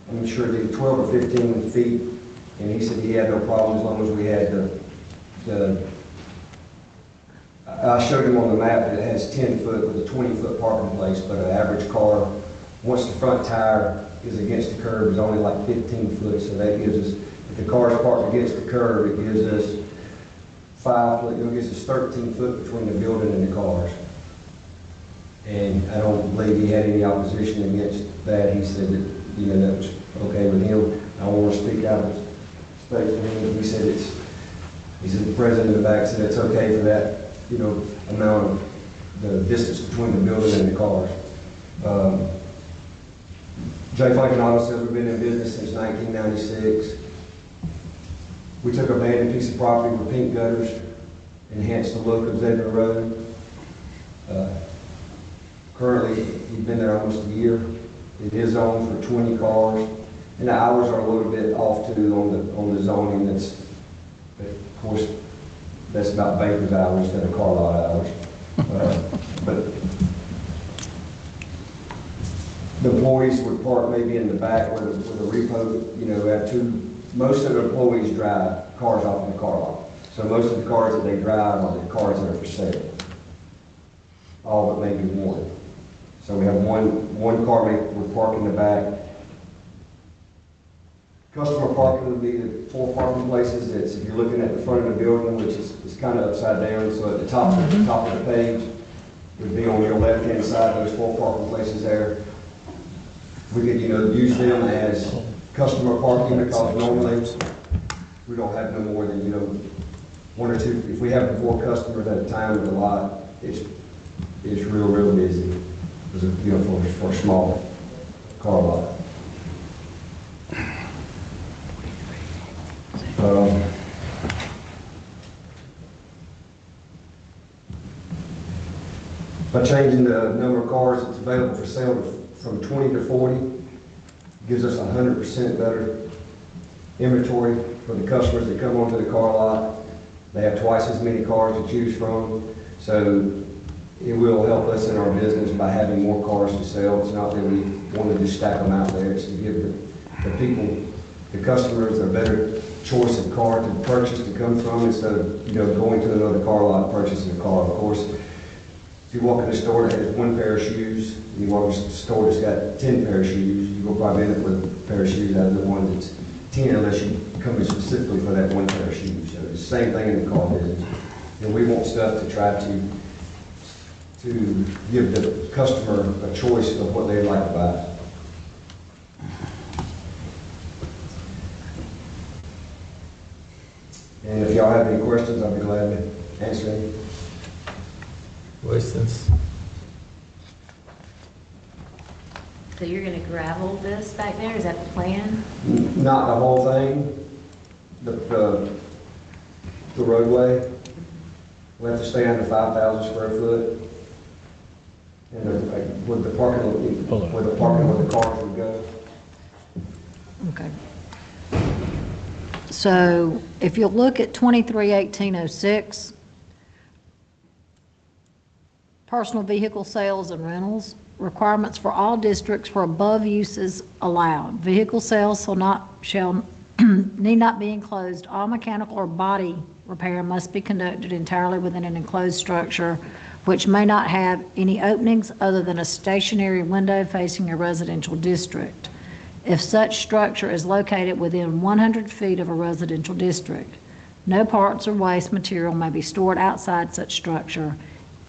I'm sure, either 12 or 15 feet, and he said he had no problem as long as we had I showed him on the map that it has 10 foot with a 20-foot parking place, but an average car, once the front tire is against the curb, is only like 15 foot, so that gives us, if the car's parked against the curb, it gives us 5 foot, it gives us 13 foot between the building and the cars. And I don't believe he had any opposition against that. He said that, that was okay with him. I don't want to speak out of space for him. He said the president in the back said it's okay for that, amount of the distance between the building and the cars. J. Franklin Auto says we've been in business since 1996. We took a abandoned piece of property with pink gutters, enhanced the look of Zebulon Road. Currently, he's been there almost a year. It is zoned for 20 cars, and the hours are a little bit off too on the zoning. Of course, that's about Baker's hours instead of car lot hours. But The employees would park maybe in the back where the repo, you know, have most of the employees drive cars off the car lot. So most of the cars that they drive are the cars that are for sale. All but maybe one. So we have one car we park in the back. Customer parking would be the 4 parking places. It's, if you're looking at the front of the building, which is kind of upside down, so at the top of the page would be on your left-hand side, those 4 parking places there. We could, you know, use them as customer parking because normally we don't have no more than, you know, 1 or 2. If we have 4 customers at a time in the lot, it's real busy. You know, for a small car lot. By changing the number of cars that's available for sale from 20 to 40, gives us 100% better inventory for the customers that come onto the car lot. They have twice as many cars to choose from, so it will help us in our business by having more cars to sell. It's not that we want to just stack them out there. It's to give the people, the customers, a better choice of car to purchase to come from instead of, you know, going to another car lot and purchasing a car. Of course, if you walk in a store that has 1 pair of shoes, and you walk in a store that's got 10 pair of shoes, you will probably end up with a pair of shoes out of the one that's 10 unless you come in specifically for that 1 pair of shoes. So it's the same thing in the car business. And we want stuff to try to give the customer a choice of what they'd like to buy. And if y'all have any questions, I'll be glad to answer any. Questions? So you're going to gravel this back there? Is that the plan? Not the whole thing, the roadway. We have to stay under 5,000 square foot. And with the parking where the cars would go. Okay. So if you look at 231806, personal vehicle sales and rentals, requirements for all districts for above uses allowed. Vehicle sales shall need not be enclosed. All mechanical or body repair must be conducted entirely within an enclosed structure which may not have any openings other than a stationary window facing a residential district, if such structure is located within 100 feet of a residential district. No parts or waste material may be stored outside such structure.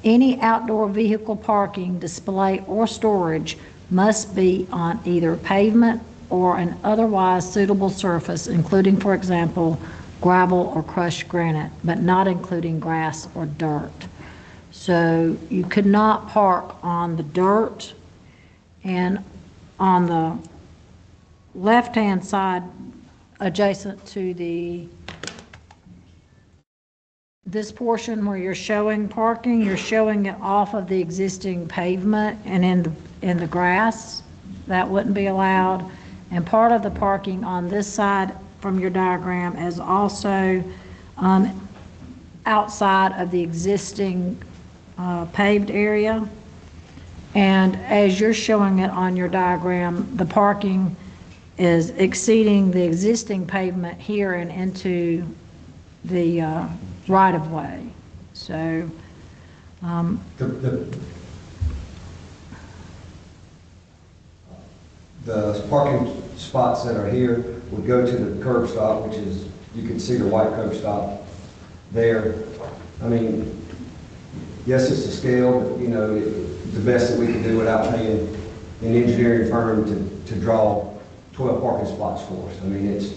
Any outdoor vehicle parking, display, or storage must be on either pavement or an otherwise suitable surface, including, for example, gravel or crushed granite, but not including grass or dirt. So you could not park on the dirt, and on the left-hand side adjacent to this portion where you're showing parking, you're showing it off of the existing pavement and in the grass. That wouldn't be allowed. And part of the parking on this side from your diagram is also outside of the existing paved area. And as you're showing it on your diagram, the parking is exceeding the existing pavement here and into the right-of-way. So the parking spots that are here would go to the curb stop, which is, you can see the white curb stop there. I mean, yes, it's a scale, but, you know, the best that we can do without paying an engineering firm to draw 12 parking spots for us. I mean, it's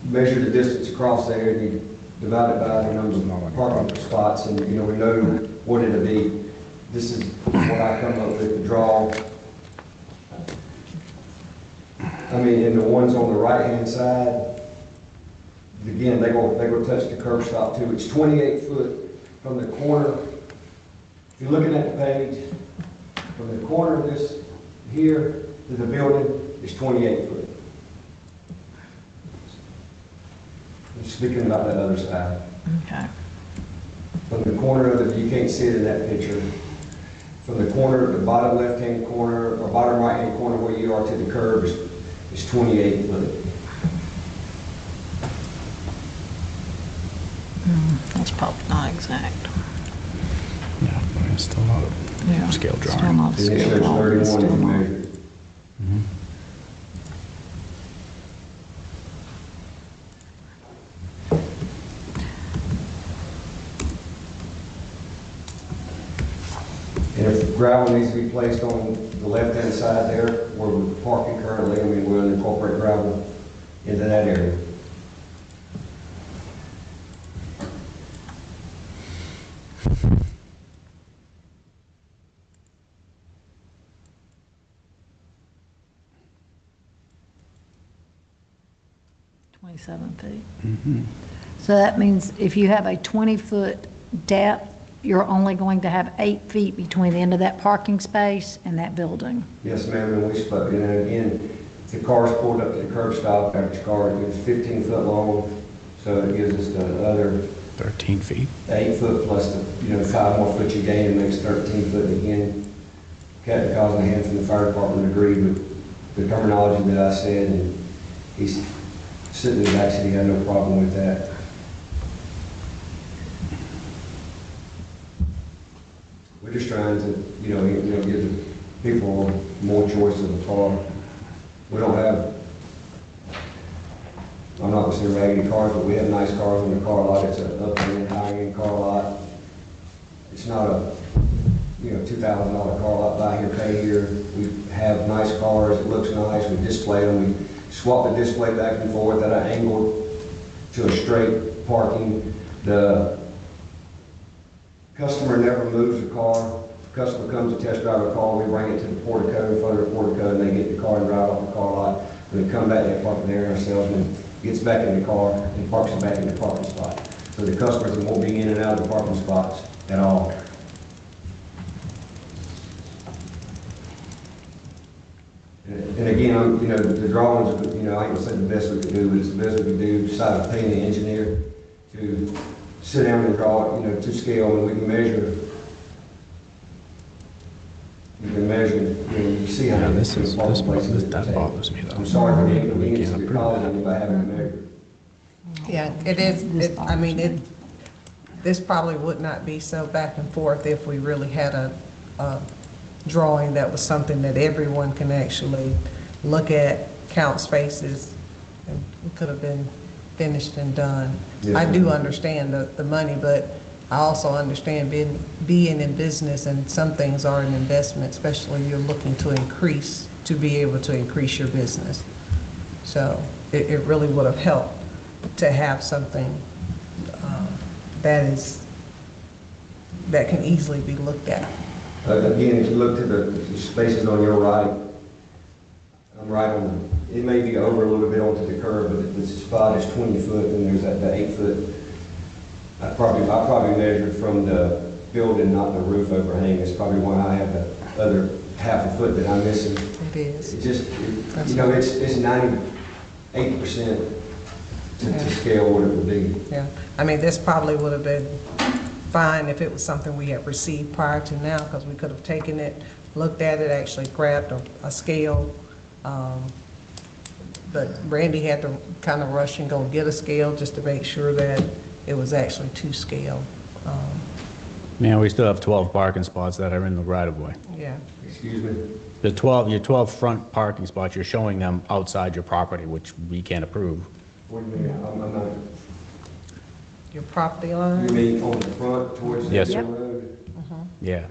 measure the distance across there, and you divide it by the number of parking spots, and, you know, we know what it'll be. This is what I come up with to draw. I mean, and the ones on the right-hand side, again, they go touch the curb stop too. It's 28 foot from the corner. If you're looking at the page, from the corner of this here to the building is 28 foot. I'm speaking about that other side. Okay. From the corner of it, you can't see it in that picture. from the corner, the bottom left-hand corner, or bottom right-hand corner where you are to the curb is 28 foot. That's probably not exact. Yeah, but it's still not Yeah, a scale still drawing. not a And it scale shows drawing. It's 31 still if you not. measure it. And if gravel needs to be placed on the left-hand side there, where we're parking currently, I mean, we'll incorporate gravel into that area. So that means if you have a 20-foot depth, you're only going to have 8 feet between the end of that parking space and that building. Yes, ma'am, and we spoke, and again, the car's pulled up to the curb stop, average car is 15 foot long, so it gives us the other 13 feet. 8 foot plus the, 5 more foot you gain, it makes 13 foot. Again, Captain Callahan from the fire department agreed with the terminology that I said, and he's sitting in the back seat, he had no problem with that. We're just trying to, give the people more choice of the car. We don't have, I'm not going to say raggedy cars, but we have nice cars in the car lot. It's an up-end, high-end car lot. It's not a, $2,000 car lot, buy here, pay here. We have nice cars, it looks nice, we display them, we swap the display back and forth at an angle to a straight parking. The customer never moves the car. The customer comes to test drive a car, we bring it to the portico, in front of the portico, and they get the car and drive off the car lot. When they come back, they park there, and our salesman gets back in the car and parks it back in the parking spot. So the customers won't be in and out of the parking spots at all. And again, the drawings, I ain't gonna say the best we could do, but it's the best we could do, besides paying the engineer to sit down and draw it, to scale, and we can measure. You can measure, you see how This bothers me though. I'm sorry for the inconvenience can't of your approve college by having to measure. Yeah, it is, this probably would not be so back and forth if we really had a drawing that was something that everyone can actually look at, count spaces, and it could have been finished and done. Yes, I do ma'am. understand the money, but I also understand being in business, and some things are an investment, especially you're looking to be able to increase your business. So it really would have helped to have something that can easily be looked at. Again, if you look to the spaces on your right, I'm right on, it may be over a little bit onto the curb, but if the spot is 20 foot, then there's that 8 foot. I probably measured from the building, not the roof overhang. That's probably why I have the other half a foot that I'm missing. It is. It just, it's 98% to scale what it would be. Yeah, I mean, this probably would have been fine if it was something we had received prior to now, because we could have taken it, looked at it, actually grabbed a scale. But Randy had to kind of rush and go get a scale just to make sure that it was actually to scale. Man, we still have 12 parking spots that are in the right of way. Yeah. Excuse me? Your 12 front parking spots, you're showing them outside your property, which we can't approve. What do you mean? I'm not, Your property line? you mean on the front towards the Yes, sir. road? Yeah.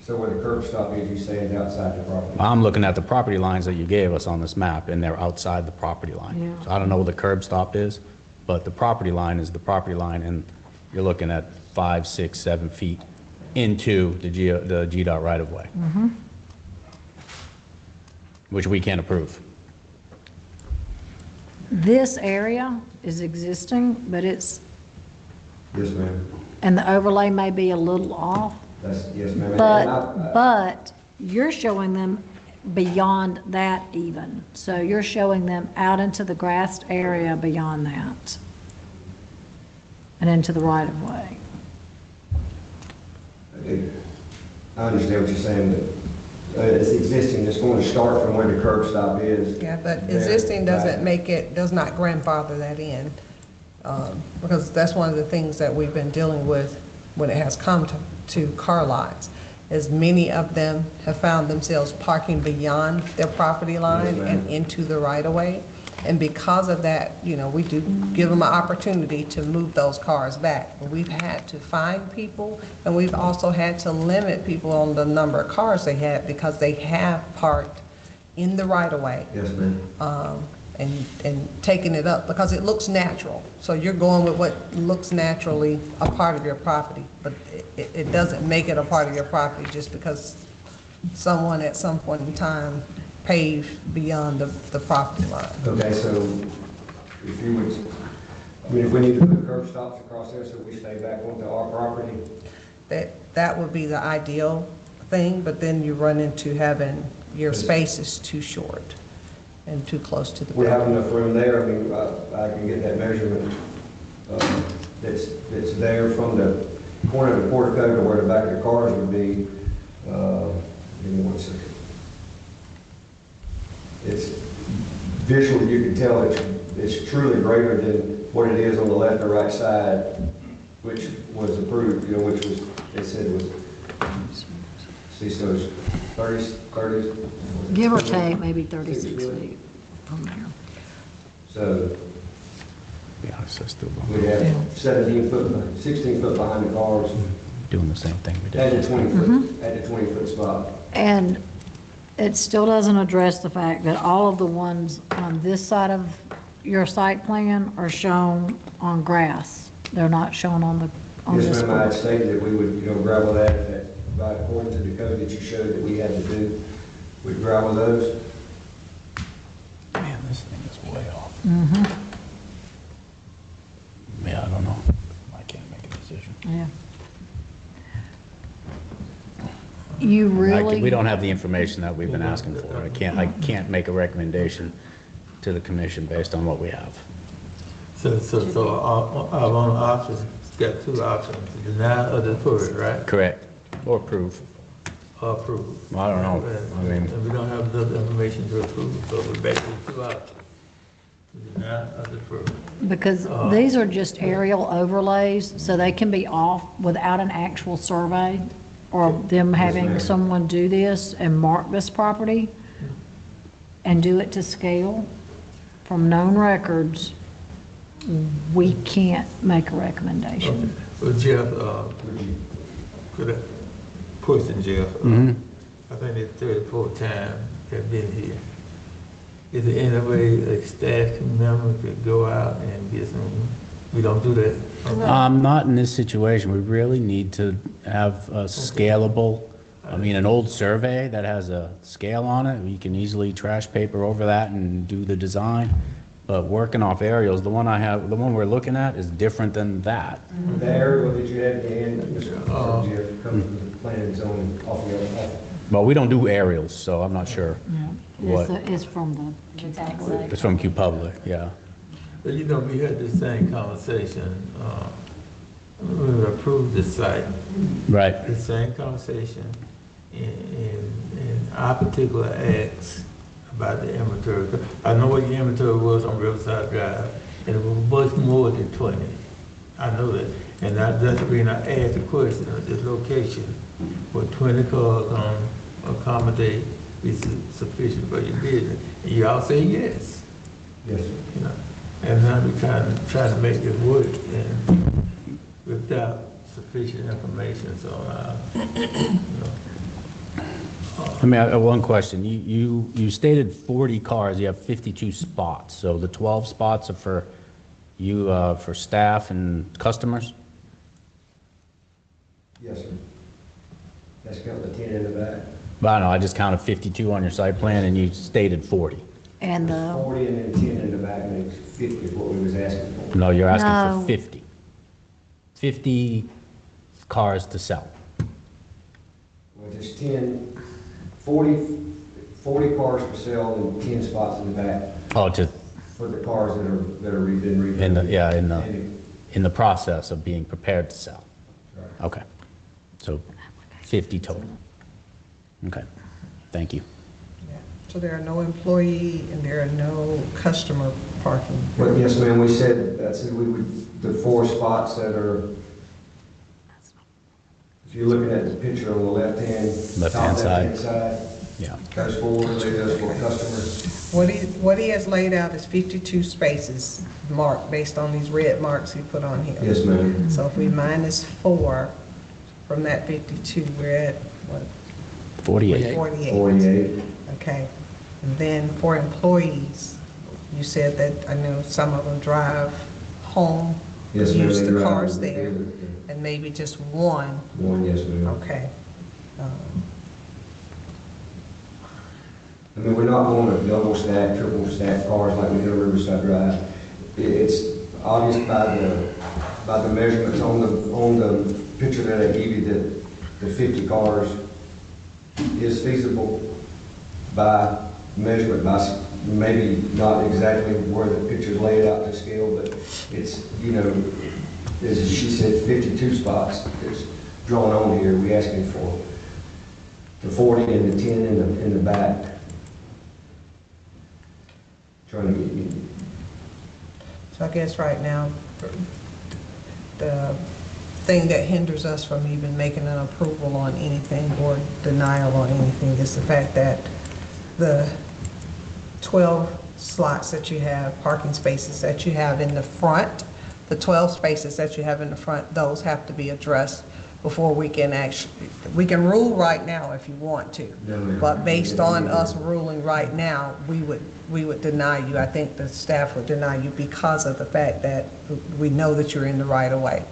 So where the curb stop is, you say is outside the property? I'm looking at the property lines that you gave us on this map, and they're outside the property line. Yeah. So I don't know where the curb stop is, but the property line is the property line, and you're looking at 5, 6, 7 feet into the GDOT right-of-way, which we can't approve. This area is existing, but Yes, ma'am. and the overlay may be a little off, Yes, ma'am. And I- but you're showing them beyond that even. So you're showing them out into the grassed area beyond that and into the right of way. I understand what you're saying, but it's existing, it's going to start from where the curb stop is. Yeah, but There, existing doesn't right. does not grandfather that in. Because that's one of the things that we've been dealing with when it has come to car lots, is many of them have found themselves parking beyond their property line and into the right-of-way. And because of that, you know, we do give them an opportunity to move those cars back. But we've had to find people, and we've also had to limit people on the number of cars they have because they have parked in the right-of-way. Yes, ma'am. And taking it up because it looks natural. So you're going with what looks naturally a part of your property, but it doesn't make it a part of your property just because someone at some point in time paved beyond the property line. Okay, so if you would, I mean, if we need to put curb stops across there so we stay back onto our property, That would be the ideal thing, but then you run into having your space is too short and too close to the we building. have enough room there. I mean, I can get that measurement that's there from the corner of the portico to where the back of the cars would be. Give me 1 second. It's visually, you can tell it's truly greater than what it is on the left or right side, which was approved, you know, which was, they said was, see, so it's 30. Give or take, maybe 36 feet from there. So Yeah, I still we have 16 foot behind the cars, doing the same thing we did. at the 20 foot, at the 20-foot spot. And it still doesn't address the fact that all of the ones on this side of your site plan are shown on grass. They're not shown on Yes, this ma'am, I had board. stated that we would, you know, gravel that by according to the code that you showed that we had to do, we'd gravel those. Man, this thing is way off. Mm-hmm, Yeah, I don't know. I can't make a decision. yeah. You really? We don't have the information that we've been asking for. I can't make a recommendation to the commission based on what we have. So our one option, got two options, deny or defer, right? Correct. Or approve. Or approve. Well, I don't know. I mean, And we don't have enough information to approve, so we're back to two options. Deny or defer. Because these are just aerial overlays, so they can be off without an actual survey or them having someone do this and mark this property and do it to scale from known records. We can't make a recommendation. Well, Jeff, could I question Jeff? I think it's third or fourth time they've been here. Is there any way a staff member could go out and get some, we don't do that? not in this situation. We really need to have a scalable, I mean, an old survey that has a scale on it. We can easily trash paper over that and do the design. But working off aerials, the one we're looking at is different than that. The aerial that you had at the end, Mr. Jeff, comes from the plan and zoning off the other. Well, we don't do aerials, so I'm not sure. What? It's from the tax site. It's from Q Public, yeah. But you know, we had this same conversation, when we approved the site. Right. The same conversation in our particular acts about the inventory. I know what your inventory was on Riverside Drive, and it was much more than 20. I know that. And that's the reason I asked the question of this location, where 20 cars on accommodate is sufficient for your business. And you all say yes. Yes, sir. You know, and now we're trying to make it work and without sufficient information, so, you know. I mean, one question. You stated 40 cars, you have 52 spots. So the 12 spots are for you, for staff and customers? Yes, sir. That's counting the 10 in the back. But I don't know, I just counted 52 on your site plan and you stated 40. And 40 and then 10 in the back, and it's 50 is what we was asking for. No, you're asking No. for 50. 50 cars to sell. Well, there's 40 cars for sale and 10 spots in the back Oh, to, for the cars that are been rebuilt. in the process of being prepared to sell. Right. Okay. So 50 total. Okay, thank you. So there are no employee and there are no customer parking. Well, yes, ma'am, we said, we would, the 4 spots that are, if you're looking at the picture on the left-hand side. Yeah. Those 4, those 4 customers. What he has laid out is 52 spaces marked based on these red marks he put on here. Yes, ma'am. So if we minus 4 from that 52, we're at what? 48. 48. Okay. And then for employees, you said that, I know some of them drive home, Yes, ma'am. use they the drive cars the there, dealer. and maybe just one. One, yes, ma'am. Okay. I mean, we're not going to double stack, triple stack cars like we do on Riverside Drive. It's obvious by the measurements on the picture that I gave you that the 50 cars is feasible by measurement, by maybe not exactly where the picture's laid out to scale, but it's, you know, as she said, 52 spots that's drawn on here. We asking for the 40 and the 10 in the back. Trying to get you. So I guess right now, the thing that hinders us from even making an approval on anything or denial on anything is the fact that the 12 slots that you have, parking spaces that you have in the front, the 12 spaces that you have in the front, those have to be addressed before we can we can rule right now if you want to. But based on us ruling right now, we would deny you. I think the staff would deny you because of the fact that we know that you're in the right of way.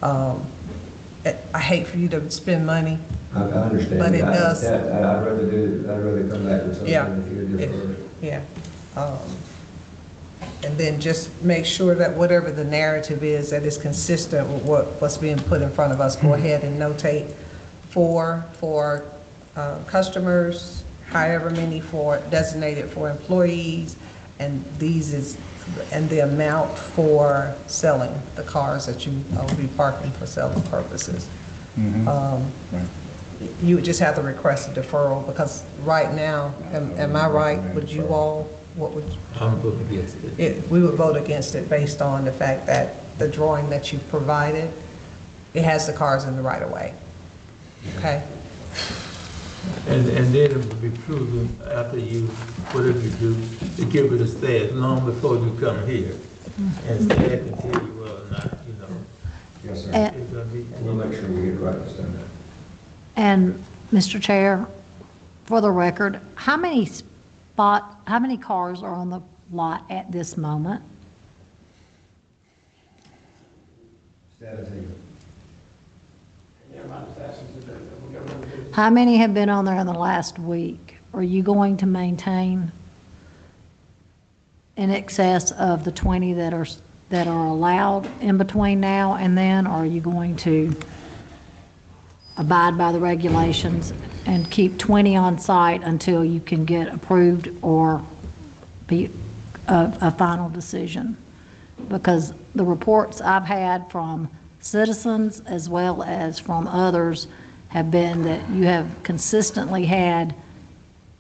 I hate for you to spend money. I understand. But it does. I'd rather come back with something if you're deferred. Yeah. And then just make sure that whatever the narrative is, that is consistent with what's being put in front of us. Go ahead and notate 4 for customers, however many designated for employees, and the amount for selling the cars that you will be parking for selling purposes. You would just have to request a deferral because right now, am I right? Would you all? What would? I'm voting against it. We would vote against it based on the fact that the drawing that you provided, it has the cars in the right of way. Okay? And then it would be proven after you, whatever you do, to give it a staff long before you come here. And staff can tell you whether or not, you know. Yes, sir. it's gonna be- We'll make sure we get it right this time. And, Mr. Chair, for the record, how many cars are on the lot at this moment? 17. How many have been on there in the last week? Are you going to maintain in excess of the 20 that are allowed in between now and then? Or are you going to abide by the regulations and keep 20 on site until you can get approved or be a final decision? Because the reports I've had from citizens as well as from others have been that you have consistently had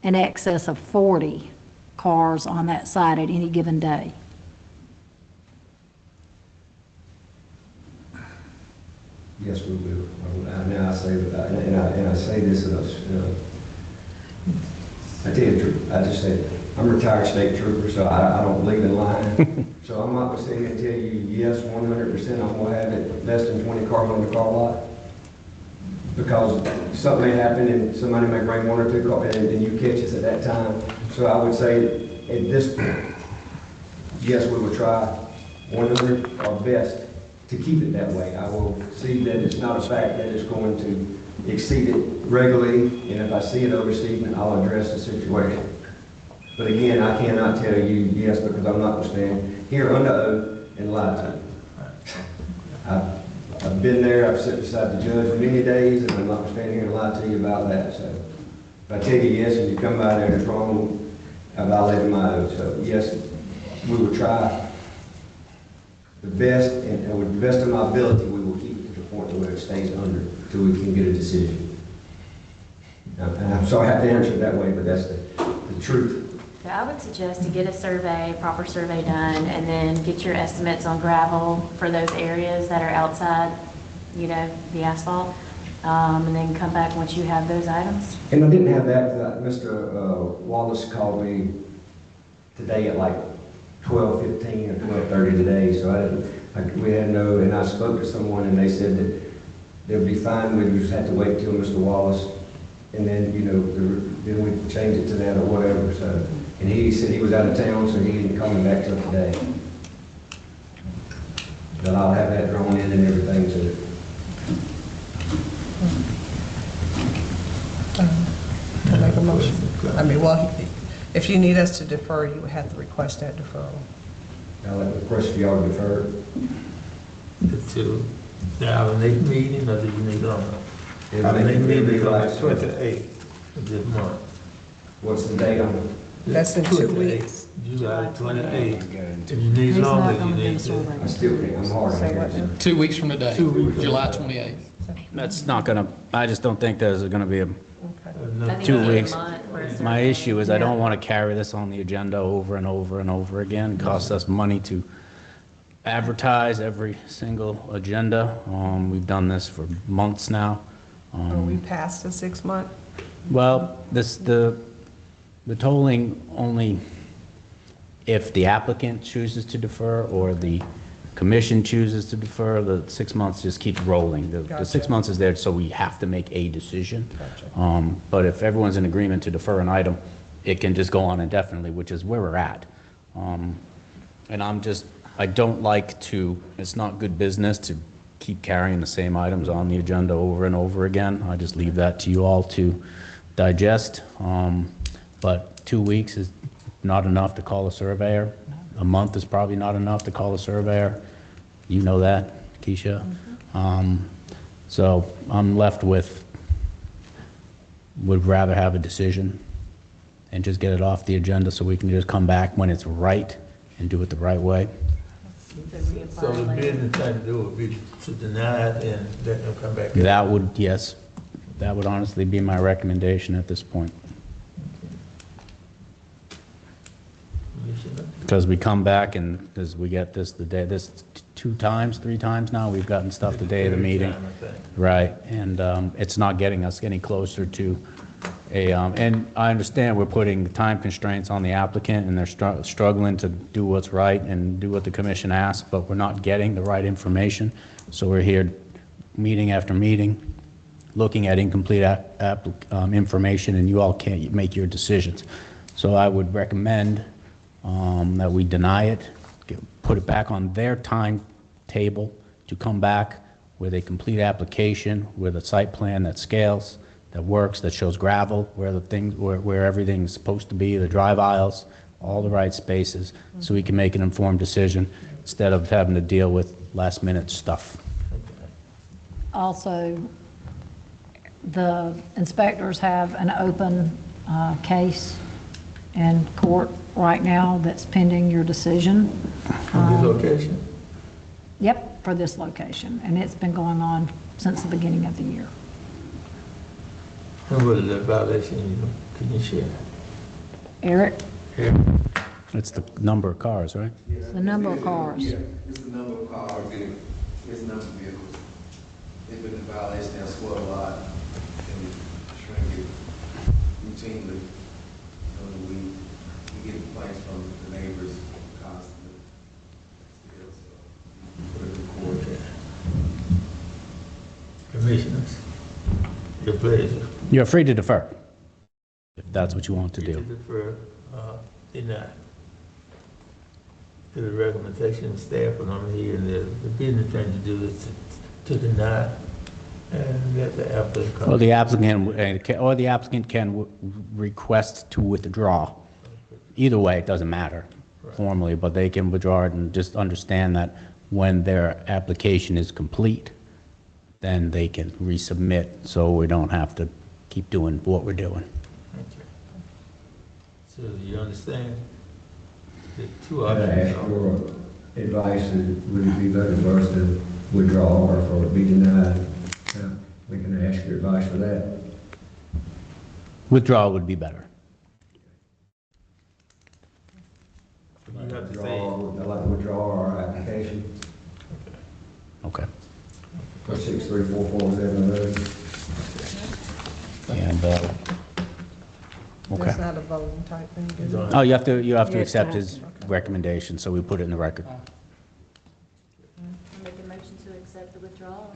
in excess of 40 cars on that site at any given day. Yes, we will. Now I say that, and I say this, I tell you the truth. I just say, I'm a retired state trooper, so I don't believe in lying. So I'm not going to sit here and tell you, yes, 100%, I'm going to have it less than 20 cars on the car lot. Because something may happen and somebody may bring 1 or 2 cars and you catch us at that time. So I would say at this point, yes, we will try 100 our best to keep it that way. I will see that it's not a fact that it's going to exceed it regularly, and if I see it overseeding, I'll address the situation. But again, I cannot tell you yes because I'm not going to stand here under oath and lie to you. I've been there, I've sat beside the judge many days, and I'm not going to stand here and lie to you about that. So if I tell you yes and you come by there and it's wrong, I violated my oath. So yes, we will try the best, and with the best of my ability, we will keep it to the point where it stays under until we can get a decision. And I'm sorry I have to answer it that way, but that's the truth. Yeah, I would suggest to get a survey, proper survey done, and then get your estimates on gravel for those areas that are outside, you know, the asphalt, and then come back once you have those items. And I didn't have that, Mr. Wallace called me today at like 12:15 or 12:30 today, so we had no, and I spoke to someone and they said that they'll be fine, we just have to wait till Mr. Wallace, and then, you know, then we change it to that or whatever, so. And he said he was out of town, so he didn't call me back till today. But I'll have that drawn in and everything to Make a motion. I mean, well, if you need us to defer, you would have to request that deferral. I'll let the request for y'all to defer. To our next meeting, or do you need on? Our next meeting is on the 28th of this month. What's the date on it? Less than 2 weeks. July 28th. If you need longer, you need to. I still can't, I'm hard of hearing. 2 weeks from today, 2 weeks. July 28th. That's not gonna, I just don't think there's gonna be a I think 2 it's a weeks. month for a survey. My issue is I don't want to carry this on the agenda over and over and over again. It costs us money to advertise every single agenda. We've done this for months now. Are we past the 6 month? Well, the tolling only if the applicant chooses to defer or the commission chooses to defer, the 6 months just keeps rolling. The 6 months is there, so we have to make a decision. But if everyone's in agreement to defer an item, it can just go on indefinitely, which is where we're at. And I don't like to, it's not good business to keep carrying the same items on the agenda over and over again. I just leave that to you all to digest. But 2 weeks is not enough to call a surveyor. A month is probably not enough to call a surveyor. You know that, Keisha. So I'm left with, would rather have a decision and just get it off the agenda so we can just come back when it's right and do it the right way. So the business thing to do would be to deny it and let them come back. That would, yes, that would honestly be my recommendation at this point. Because we come back and because we get this 3 times now, we've gotten stuff the day of the meeting. Right, and it's not getting us any closer to and I understand we're putting time constraints on the applicant and they're struggling to do what's right and do what the commission asks, but we're not getting the right information. So we're here meeting after meeting, looking at incomplete information, and you all can't make your decisions. So I would recommend that we deny it, put it back on their timetable to come back with a complete application, with a site plan that scales, that works, that shows gravel, where everything's supposed to be, the drive aisles, all the right spaces, so we can make an informed decision instead of having to deal with last minute stuff. Also, the inspectors have an open case in court right now that's pending your decision. On this location? Yep, for this location, and it's been going on since the beginning of the year. And what is that violation, can you share? Eric? It's the number of cars, right? The number of cars. Yeah, it's the number of cars, it's the number of vehicles. It's been a violation, that's what a lot, and shrink it routinely. We get complaints from the neighbors constantly. Put it in court. Commissioners, your pleasure. You're free to defer, if that's what you want to do. Defer, deny. To the recommendation of staff, and I'm here, and the business thing to do is to deny, and let the applicant come. Or the applicant can request to withdraw. Either way, it doesn't matter formally, but they can withdraw it and just understand that when their application is complete, then they can resubmit, so we don't have to keep doing what we're doing. Okay. So you understand? The two I'd options ask are. for advice, would it be better for us to withdraw or for it to be denied? We can ask your advice for that. Withdrawal would be better. You have to say, I'd like to withdraw our application Okay. for 63447 Road. And, okay. That's not a voting type thing, is it? Oh, you have to Yes, accept sir. his recommendation, so we put it in the record. I'll make a motion to accept the withdrawal.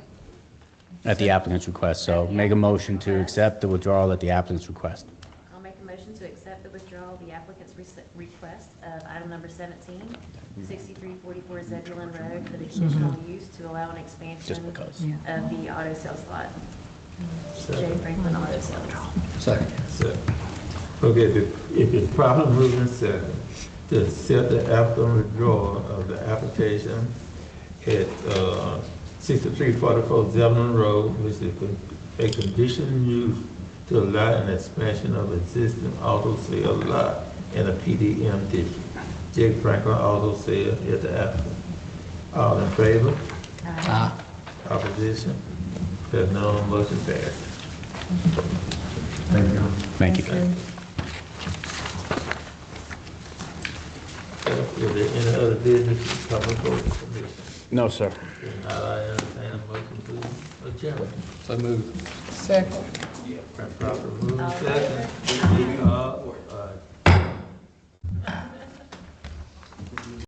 At the applicant's request, so make a motion to accept the withdrawal at the applicant's request. I'll make a motion to accept the withdrawal of the applicant's request of item number 17, 6344 Zebulon Road for the conditional use to allow an expansion because. of the auto sales lot. J. Franklin Auto Sales. Second. so, okay, if it's properly moved and second, to accept the applicant withdrawal of the application at 6344 Zebulon Road, which is a conditional use to allow an expansion of existing auto sale lot in a PDM district. Jake Franklin Auto Sale is the applicant. All in favor? Aye. Opposition? There's no motion passed. Thank you. Thank you. Is there any other business coming before the commission? No, sir. If not, I entertain a motion to adjourn. So moved. Second. Proper move second.